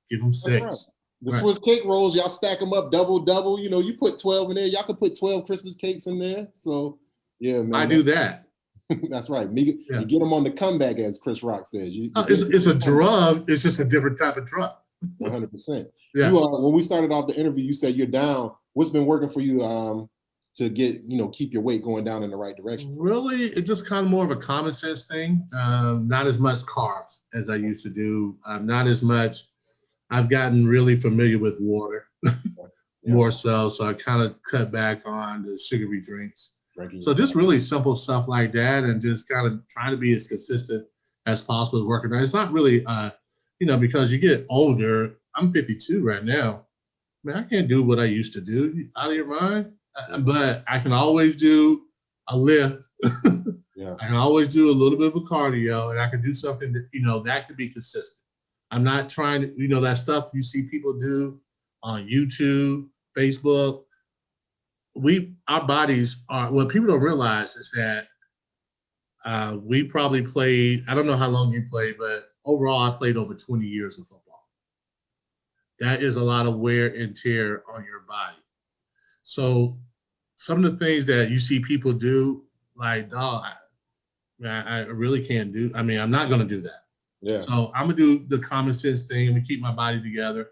give them 6. Right. The Swiss cake rolls, y'all stack them up double. You know, you put 12 in there. Y'all could put 12 Christmas cakes in there. So, yeah, man. I do that. That's right. You get them on the comeback, as Chris Rock says. It's a drug. It's just a different type of drug. 100%. Yeah. When we started off the interview, you said you're down. What's been working for you to get, keep your weight going down in the right direction? Really, it's just kind of more of a common sense thing. Not as much carbs as I used to do. Not as much. I've gotten really familiar with water more so. So I kind of cut back on the sugary drinks. So just really simple stuff like that, and just kind of trying to be as consistent as possible working out. It's not really, because you get older. I'm 52 right now. Man, I can't do what I used to do. Out of your mind? But I can always do a lift. Yeah. I can always do a little bit of a cardio, and I can do something that, that could be consistent. I'm not trying to, that stuff you see people do on YouTube, Facebook. Our bodies are, what people don't realize is that we probably played, I don't know how long you played, but overall I played over 20 years of football. That is a lot of wear and tear on your body. So some of the things that you see people do, like, dog, I really can't do. I mean, I'm not going to do that. Yeah. So I'm going to do the common sense thing. I'm going to keep my body together.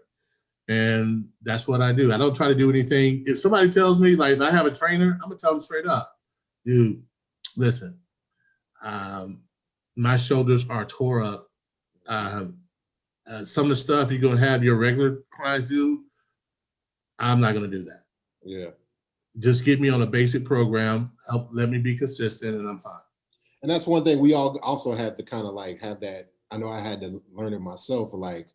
And that's what I do. I don't try to do anything. If somebody tells me, like, if I have a trainer, I'm going to tell them straight up, dude, listen, my shoulders are tore up. Some of the stuff you're going to have your regular clients do, I'm not going to do that. Yeah. Just get me on a basic program, let me be consistent, and I'm fine. And that's one thing we all also had to kind of like have that. I know I had to learn it myself. Like,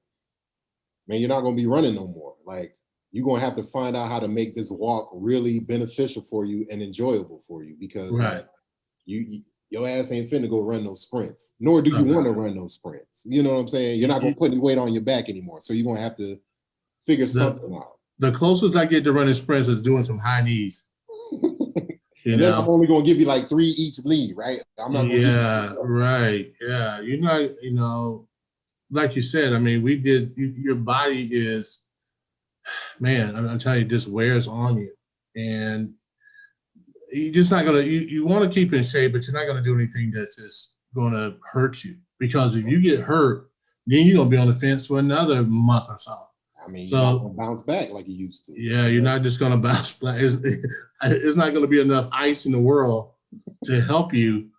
man, you're not going to be running no more. Like, you're going to have to find out how to make this walk really beneficial for you and enjoyable for you, because Right. your ass ain't finna go run those sprints, nor do you want to run those sprints. You know what I'm saying? You're not going to put any weight on your back anymore. So you're going to have to figure something out. The closest I get to running sprints is doing some high knees. And then I'm only going to give you like 3 each knee, right? I'm not. Right. Yeah. You're not, like you said, I mean, your body is, man, I'm telling you, this wears on you. And you're just not going to, you want to keep in shape, but you're not going to do anything that's just going to hurt you. Because if you get hurt, then you're going to be on the fence for another month or so. I mean, you're not going to bounce back like you used to. Yeah, you're not just going to bounce back. It's not going to be enough ice in the world to help you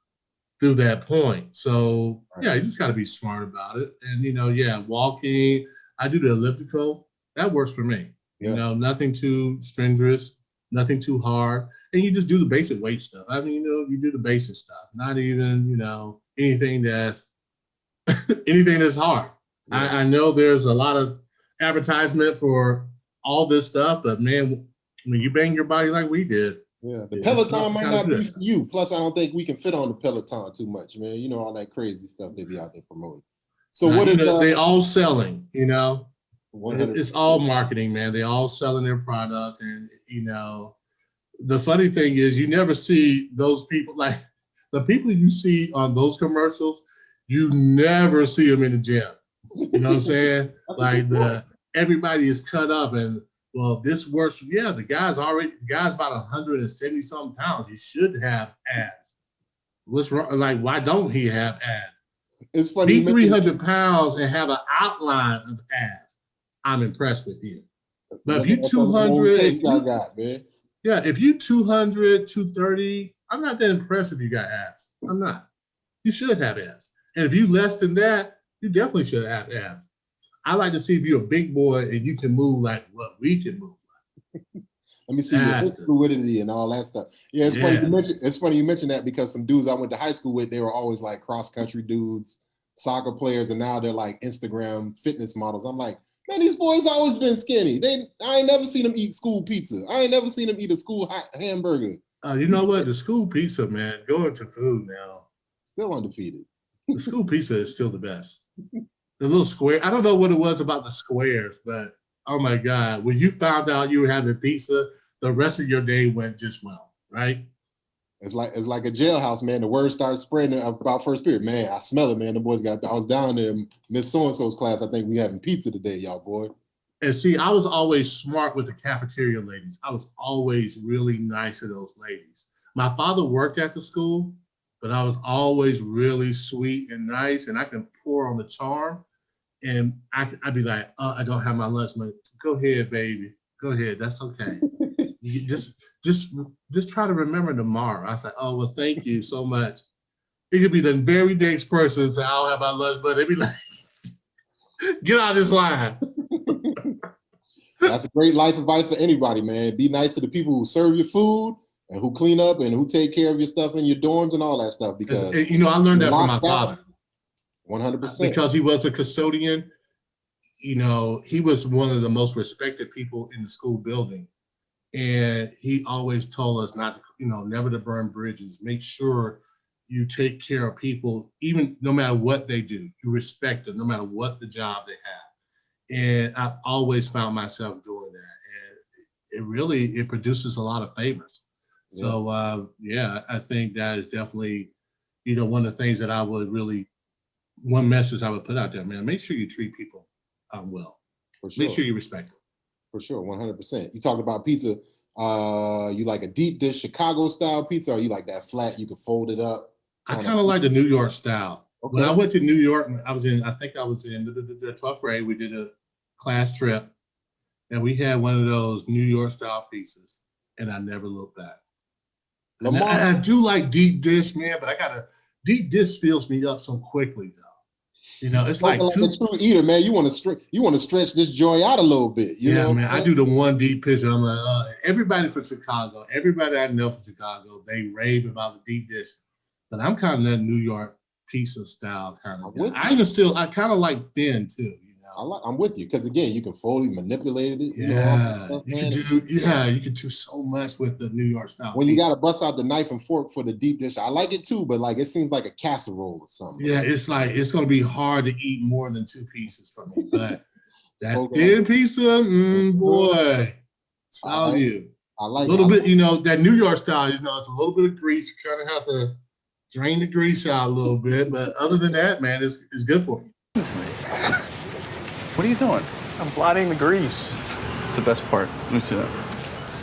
through that point. So, yeah, you just got to be smart about it. And, walking, I do the elliptical. That works for me. Yeah. Nothing too strenuous, nothing too hard. And you just do the basic weight stuff. I mean, you do the basic stuff, not even, anything that's hard. Yeah. I know there's a lot of advertisement for all this stuff, but man, when you bang your body like we did, the Peloton might not be for you. Plus, I don't think we can fit on the Peloton too much, man. All that crazy stuff they be out there promoting. So what is they all selling? 100%. It's all marketing, man. They all selling their product, and the funny thing is, you never see those people, like the people you see on those commercials. You never see them in the gym. You know what I'm saying? Like everybody is cut up, and well, this works. Yeah, the guy's about 170 something pounds. He should have abs. What's wrong? Like, why don't he have abs? It's funny. Be 300 pounds and have an outline of abs. I'm impressed with you. But if you 200, if you 200, 230, I'm not that impressed if you got abs. I'm not. You should have abs. And if you less than that, you definitely should have abs. I like to see if you're a big boy and you can move like what we can move like. Let me see your fluidity and all that stuff. Yeah, it's funny you mentioned. It's funny you mentioned that, because some dudes I went to high school with, they were always like cross country dudes, soccer players, and now they're like Instagram fitness models. I'm like, man, these boys always been skinny. I ain't never seen them eat school pizza. I ain't never seen them eat a school hamburger. You know what? The school pizza, man, going to food now. Still undefeated. The school pizza is still the best. The little square. I don't know what it was about the squares, but oh my God, when you found out you were having pizza, the rest of your day went just well, right? It's like a jailhouse, man. The word started spreading about first period. Man, I smell it, man. The boys I was down there in Miss So-and-so's class. I think we having pizza today, y'all, boy. And see, I was always smart with the cafeteria ladies. I was always really nice to those ladies. My father worked at the school, but I was always really sweet and nice, and I can pour on the charm. And I'd be like, I don't have my lunch money. Go ahead, baby. Go ahead. That's okay. You just try to remember tomorrow. I said, oh, well, thank you so much. It could be the very next person say, I don't have my lunch money. They'd be like, get out of this line. That's a great life advice for anybody, man. Be nice to the people who serve your food and who clean up and who take care of your stuff in your dorms and all that stuff. Because I learned that from my father. 100%. Because he was a custodian. He was one of the most respected people in the school building. And he always told us not to, never to burn bridges. Make sure you take care of people, even no matter what they do. You respect them, no matter what the job they have. And I've always found myself doing that. And it produces a lot of favors. Yeah. So, I think that is definitely, one of the things that I would really, one message I would put out there, man, make sure you treat people well. For sure. Make sure you respect them. For sure, 100%. You talked about pizza. You like a deep dish Chicago style pizza, or you like that flat, you can fold it up? I kind of like the New York style. Okay. When I went to New York, I was in the 12th grade. We did a class trip, and we had one of those New York style pizzas, and I never looked back. I do like deep dish, man, but deep dish fills me up so quickly, though. It's like a true eater, man. You want to stretch this joy out a little bit. You know, man. I do the one deep pizza. I'm like, everybody from Chicago, everybody I know from Chicago, they rave about the deep dish. But I'm kind of that New York pizza style kind of guy. I kind of like thin too. I'm with you because again, you can fully manipulate it. You can do so much with the New York style. When you got to bust out the knife and fork for the deep dish, I like it too, but like it seems like a casserole or something. Yeah, it's like it's gonna be hard to eat more than 2 pieces for me, but that thin pizza, boy, tell you. I like a little bit, that New York style, it's a little bit of grease. You kind of have to drain the grease out a little bit, but other than that, man, it's good for you. What are you doing? I'm blotting the grease. It's the best part. Let me see that.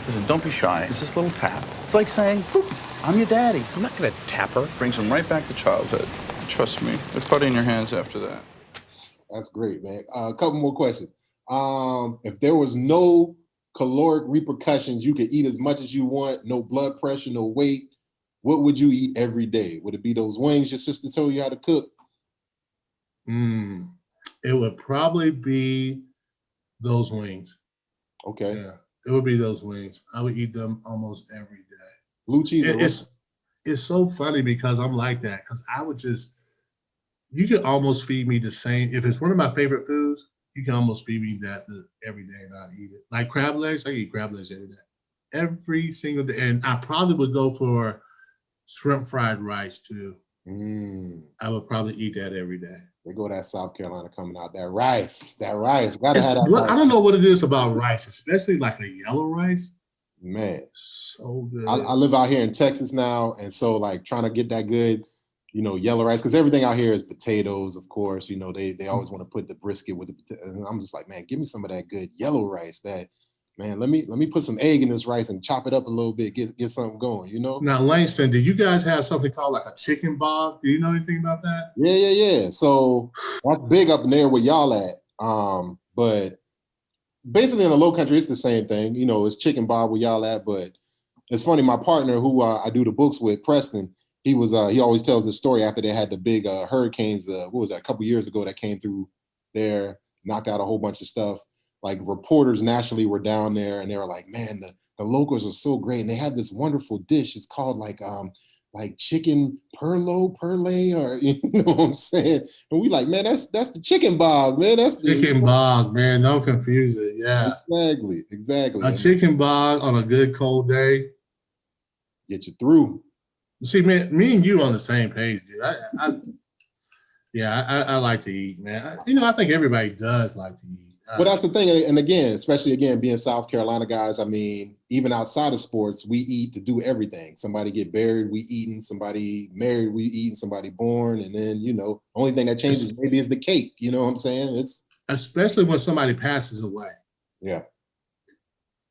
Listen, don't be shy. It's just a little tap. It's like saying, I'm your daddy. I'm not gonna tap her. Brings them right back to childhood. Trust me. It's putty in your hands after that. That's great, man. A couple more questions. If there was no caloric repercussions, you could eat as much as you want, no blood pressure, no weight, what would you eat every day? Would it be those wings your sister told you how to cook? It would probably be those wings. Okay. Yeah, it would be those wings. I would eat them almost every day. Blue cheese. It's so funny because I'm like that because I would you could almost feed me the same. If it's one of my favorite foods, you can almost feed me that every day and I'd eat it. Like crab legs, I eat crab legs every day. Every single day. And I probably would go for shrimp fried rice too. I would probably eat that every day. They go that South Carolina coming out. That rice. Gotta have that rice. I don't know what it is about rice, especially like a yellow rice. Man, so good. I live out here in Texas now, and so like trying to get that good, yellow rice, because everything out here is potatoes, of course. They always want to put the brisket with the potato. And I'm just like, man, give me some of that good yellow rice. That man, let me put some egg in this rice and chop it up a little bit, get something going. Now, Langston, do you guys have something called like a chicken bog? Do you know anything about that? Yeah. So that's big up in there where y'all at. But basically in the low country, it's the same thing. It's chicken bob where y'all at. But it's funny, my partner who I do the books with, Preston, he always tells this story after they had the big hurricanes, what was that, a couple years ago that came through there, knocked out a whole bunch of stuff. Like reporters nationally were down there and they were like, man, the locals are so great. And they had this wonderful dish. It's called like chicken perle, or you know what I'm saying? And we like, man, that's the chicken bog, man. That's the chicken bog, man. Don't confuse it. Yeah. Exactly. A chicken bog on a good cold day. Get you through. See, man, me and you on the same page, dude. I like to eat, man. I think everybody does like to eat. But that's the thing, and again, especially being South Carolina guys, I mean, even outside of sports, we eat to do everything. Somebody get buried, we eating. Somebody married, we eating. Somebody born, and then only thing that changes maybe is the cake. You know what I'm saying? It's especially when somebody passes away. Yeah.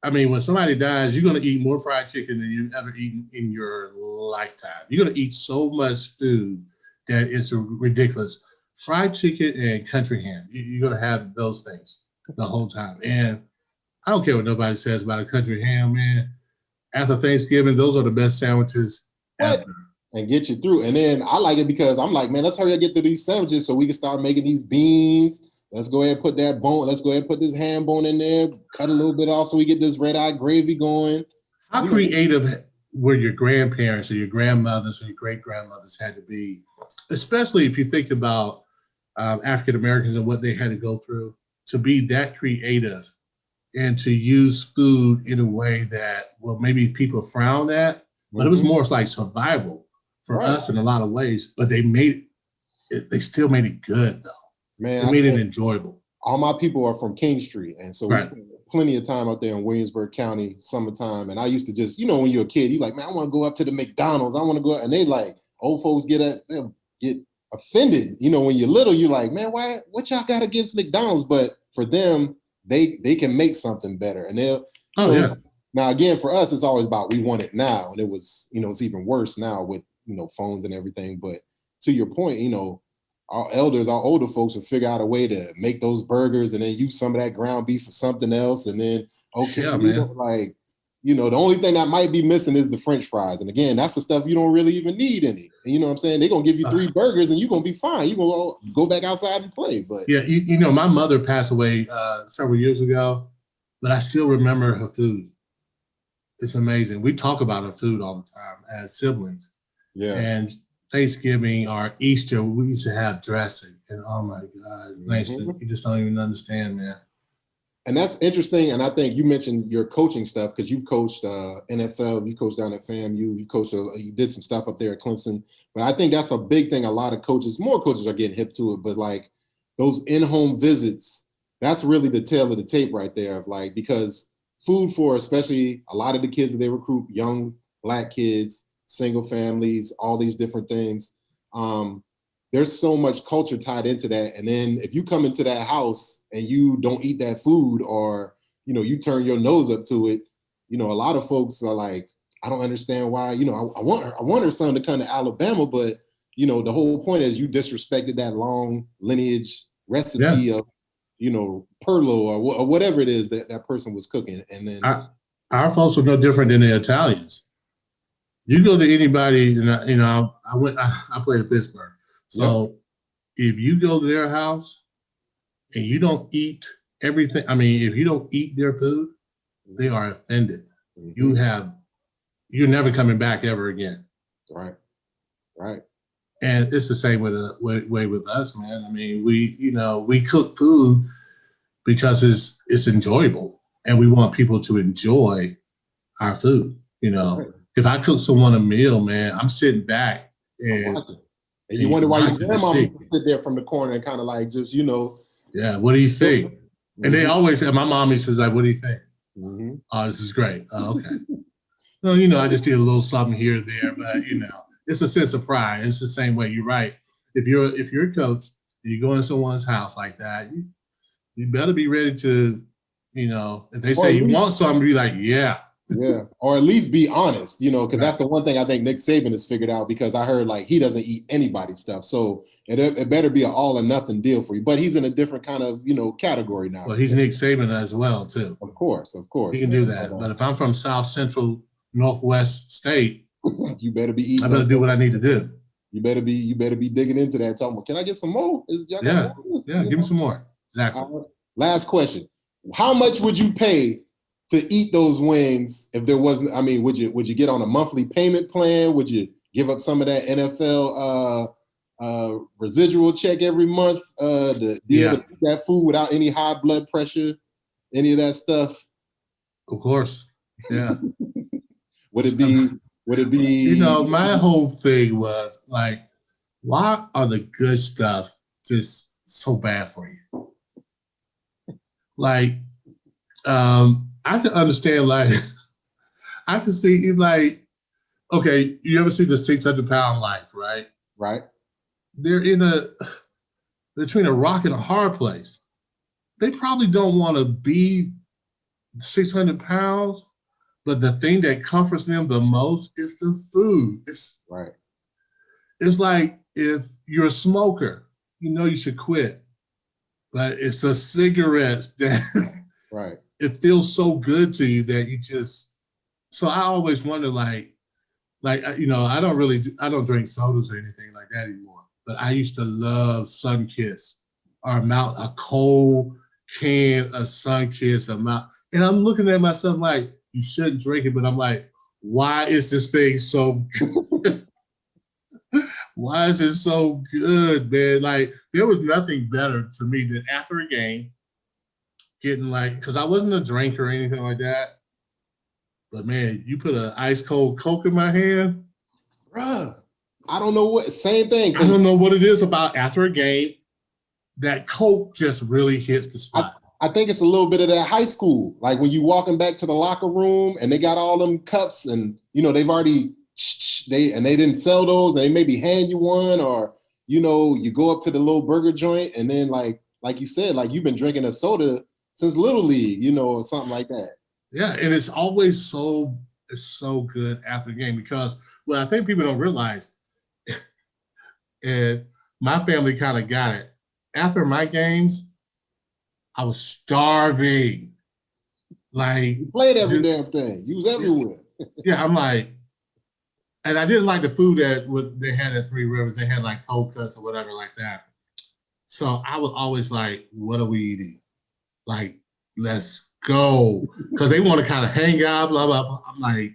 I mean, when somebody dies, you're gonna eat more fried chicken than you've ever eaten in your lifetime. You're gonna eat so much food that it's ridiculous. Fried chicken and country ham. You're gonna have those things the whole time. And I don't care what nobody says about a country ham, man. After Thanksgiving, those are the best sandwiches ever. And get you through. And then I like it because I'm like, man, let's hurry up get through these sandwiches so we can start making these beans. Let's go ahead and put that bone. Let's go ahead and put this ham bone in there. Cut a little bit off so we get this red-eye gravy going. How creative were your grandparents or your grandmothers or your great-grandmothers had to be, especially if you think about African Americans and what they had to go through to be that creative and to use food in a way that, well, maybe people frown at, but it was more like survival for us in a lot of ways. But they they still made it good though. Man, they made it enjoyable. All my people are from King Street, and so we spent plenty of time out there in Williamsburg County, summertime. And I used to just, when you're a kid, you're like, man, I want to go up to the McDonald's. I want to go, and they like old folks they'll get offended. When you're little, you're like, man, what y'all got against McDonald's? But for them, they can make something better, and they'll. Now again, for us, it's always about we want it now, and it was, it's even worse now with phones and everything. But to your point, our elders, our older folks will figure out a way to make those burgers and then use some of that ground beef for something else. And then, the only thing that might be missing is the French fries. And again, that's the stuff you don't really even need any. And you know what I'm saying? They're going to give you 3 burgers and you're going to be fine. You're going to go back outside and play. But yeah, my mother passed away several years ago, but I still remember her food. It's amazing. We talk about her food all the time as siblings. Yeah. And Thanksgiving or Easter, we used to have dressing. And oh my God, Langston, you just don't even understand, man. And that's interesting. And I think you mentioned your coaching stuff because you've coached NFL, you coached down at FAMU, you did some stuff up there at Clemson. But I think that's a big thing. A lot of coaches, more coaches are getting hip to it. But like those in-home visits, that's really the tail of the tape right there. Of like, because food for especially a lot of the kids that they recruit, young Black kids, single families, all these different things. There's so much culture tied into that. And then if you come into that house and you don't eat that food or, you turn your nose up to it, a lot of folks are like, I don't understand why, I want her son to come to Alabama, but, the whole point is you disrespected that long lineage recipe of, Perlo or whatever it is that person was cooking. And then our folks were no different than the Italians. You go to anybody, and I played in Pittsburgh. So if you go to their house and you don't eat everything, if you don't eat their food, they are offended. Mm-hmm. You're never coming back ever again. Right. And it's the same way with us, man. We cook food because it's enjoyable and we want people to enjoy our food. Right. If I cook someone a meal, man, I'm sitting back and you wonder why your grandma would sit there from the corner and kind of like just, Yeah, what do you think? Mm-hmm. And they always say, my mommy says, like, what do you think? Mm-hmm. Oh, this is great. Oh, okay. Well, I just did a little something here or there, but it's a sense of pride. It's the same way. You're right. If you're a coach and you go in someone's house like that, you better be ready to, if they say you want something, be like, yeah. Yeah, or at least be honest, because that's the one thing I think Nick Saban has figured out, because I heard like he doesn't eat anybody's stuff. So it better be an all or nothing deal for you. But he's in a different kind of, category now. Well, he's Nick Saban as well, too. Of course. He can do that. But if I'm from South Central Northwest State, you better be eating. I better do what I need to do. You better be digging into that. Talking about, can I get some more? Yeah, give me some more. Exactly. Last question. How much would you pay to eat those wings if there wasn't? Would you get on a monthly payment plan? Would you give up some of that NFL residual check every month to be able to eat that food without any high blood pressure, any of that stuff? Of course. Yeah. Would it be? My whole thing was like, why are the good stuff just so bad for you? Like, I can understand, like, I can see, like, okay, you ever see the 600-pound life, right? Right. They're between a rock and a hard place. They probably don't want to be 600 pounds, but the thing that comforts them the most is the food. It's like if you're a smoker, you should quit, but it's the cigarettes that right. It feels so good to you that you just. So I always wonder, I don't drink sodas or anything like that anymore. But I used to love Sunkist or a cold can of Sunkist amount. And I'm looking at myself like, you shouldn't drink it, but I'm like, why is this thing so good? Why is it so good, man? Like, there was nothing better to me than after a game, getting because I wasn't a drinker or anything like that. But man, you put an ice cold Coke in my hand. Bruh, I don't know same thing. I don't know what it is about after a game. That Coke just really hits the spot. I think it's a little bit of that high school. Like when you walking back to the locker room and they got all them cups and, they've already, they didn't sell those and they maybe hand you one, or, you go up to the little burger joint and then like you said, like you've been drinking a soda since Little League, or something like that. Yeah, and it's always so good after the game because what I think people don't realize, and my family kind of got it. After my games, I was starving. Like, you played every damn thing. You was everywhere. Yeah, I'm like, and I didn't like the food that they had at Three Rivers. They had like cold cuts or whatever like that. So I was always like, what are we eating? Like, let's go. Because they want to kind of hang out, blah, blah, blah. I'm like,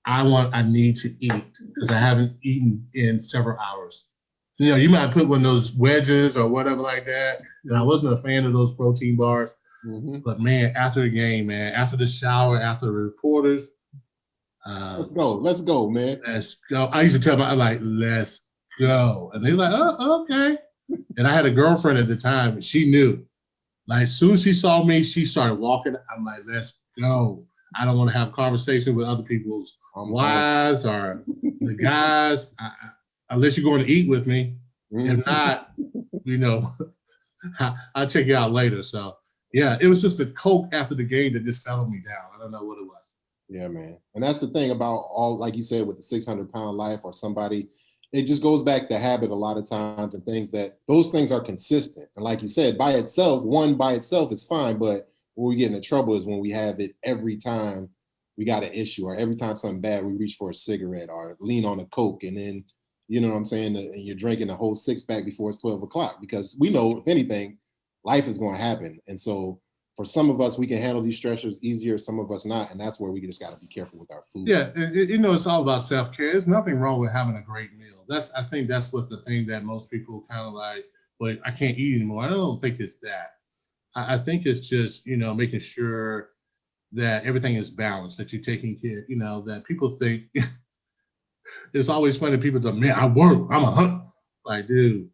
I need to eat because I haven't eaten in several hours. You know, you might put one of those wedges or whatever like that. And I wasn't a fan of those protein bars. Mm-hmm. But man, after the game, man, after the shower, after the reporters, Let's go, man. let's go. I used to tell I'm like, let's go. And they're like, oh, okay. And I had a girlfriend at the time, and she knew. Like, as soon as she saw me, she started walking. I'm like, let's go. I don't want to have conversation with other people's wives or the guys, unless you're going to eat with me. Mm-hmm. If not, you know, I'll check you out later. So, yeah, it was just the Coke after the game that just settled me down. I don't know what it was. Yeah, man. And that's the thing about all, like you said, with the 600-pound life or somebody, it just goes back to habit a lot of times and things that those things are consistent. And like you said, by itself is fine. But where we get into trouble is when we have it every time we got an issue or every time something bad, we reach for a cigarette or lean on a Coke. And then, you know what I'm saying? And you're drinking a whole 6-pack before it's 12 o'clock because we know, if anything, life is going to happen. And so for some of us, we can handle these stressors easier, some of us not, and that's where we just got to be careful with our food. Yeah, you know, it's all about self-care. There's nothing wrong with having a great meal. I think that's what the thing that most people kind of like, well, I can't eat anymore. I don't think it's that. I think it's just, you know, making sure that everything is balanced, that you're taking care, you know, that people think, it's always funny, people go, man, I work, I'm a hunt. Like, dude,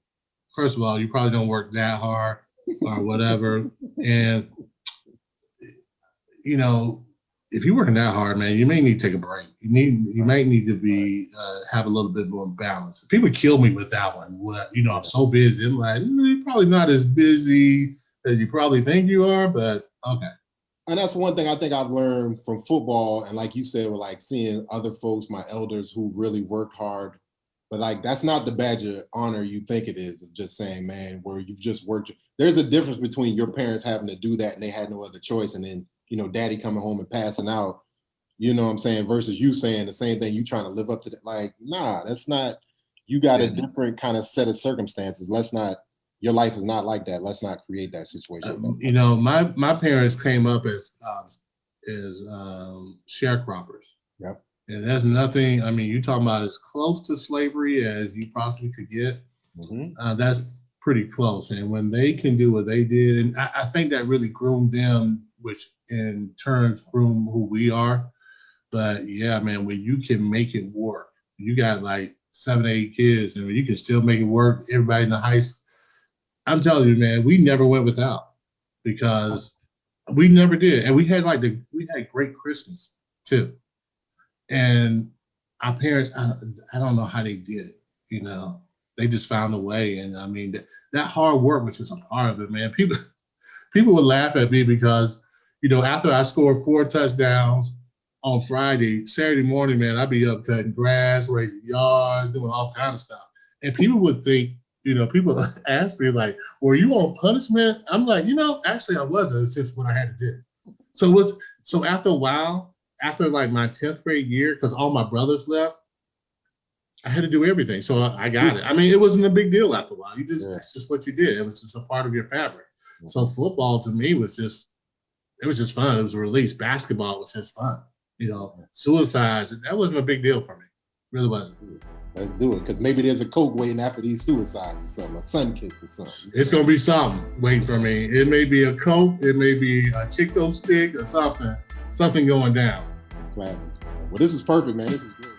first of all, you probably don't work that hard or whatever. And, you know, if you're working that hard, man, you may need to take a break. You might need to be have a little bit more balance. People kill me with that one. Well, you know, I'm so busy. I'm like, you're probably not as busy as you probably think you are, but okay. And that's one thing I think I've learned from football. And like you said, with like seeing other folks, my elders who really worked hard, but like, that's not the badge of honor you think it is, of just saying, man, where you've just worked. There's a difference between your parents having to do that and they had no other choice. And then, you know, daddy coming home and passing out, you know what I'm saying? Versus you saying the same thing, you trying to live up to that. Like, nah, that's not, you got a different kind of set of circumstances. Your life is not like that. Let's not create that situation. You know, my parents came up as sharecroppers. Yep. And that's nothing, I mean, you talking about as close to slavery as you possibly could get. Mm-hmm. That's pretty close. And when they can do what they did, and I think that really groomed them, which in turns groom who we are. But yeah, man, when you can make it work, you got like 7, 8 kids, and you can still make it work. Everybody in the high school, I'm telling you, man, we never went without because we never did. And we had great Christmas too. And our parents, I don't know how they did it. You know, they just found a way. And I mean, that hard work was just a part of it, man. People would laugh at me because, you know, after I scored 4 touchdowns on Friday, Saturday morning, man, I'd be up cutting grass, raking yards, doing all kind of stuff. And people would think, you know, people ask me like, were you on punishment? I'm like, you know, actually I wasn't. It's just what I had to do. So after a while, after like my 10th grade year, because all my brothers left, I had to do everything. So I got it. I mean, it wasn't a big deal after a while. That's just what you did. It was just a part of your fabric. So football to me was just fun. It was a release. Basketball was just fun. You know, suicides, that wasn't a big deal for me. It really wasn't. Let's do it, because maybe there's a Coke waiting after these suicides or something, a sun kiss or something. It's going to be something waiting for me. It may be a Coke, it may be a Chick-fil-A stick or something going down. Classic. Well, this is perfect, man. This is good.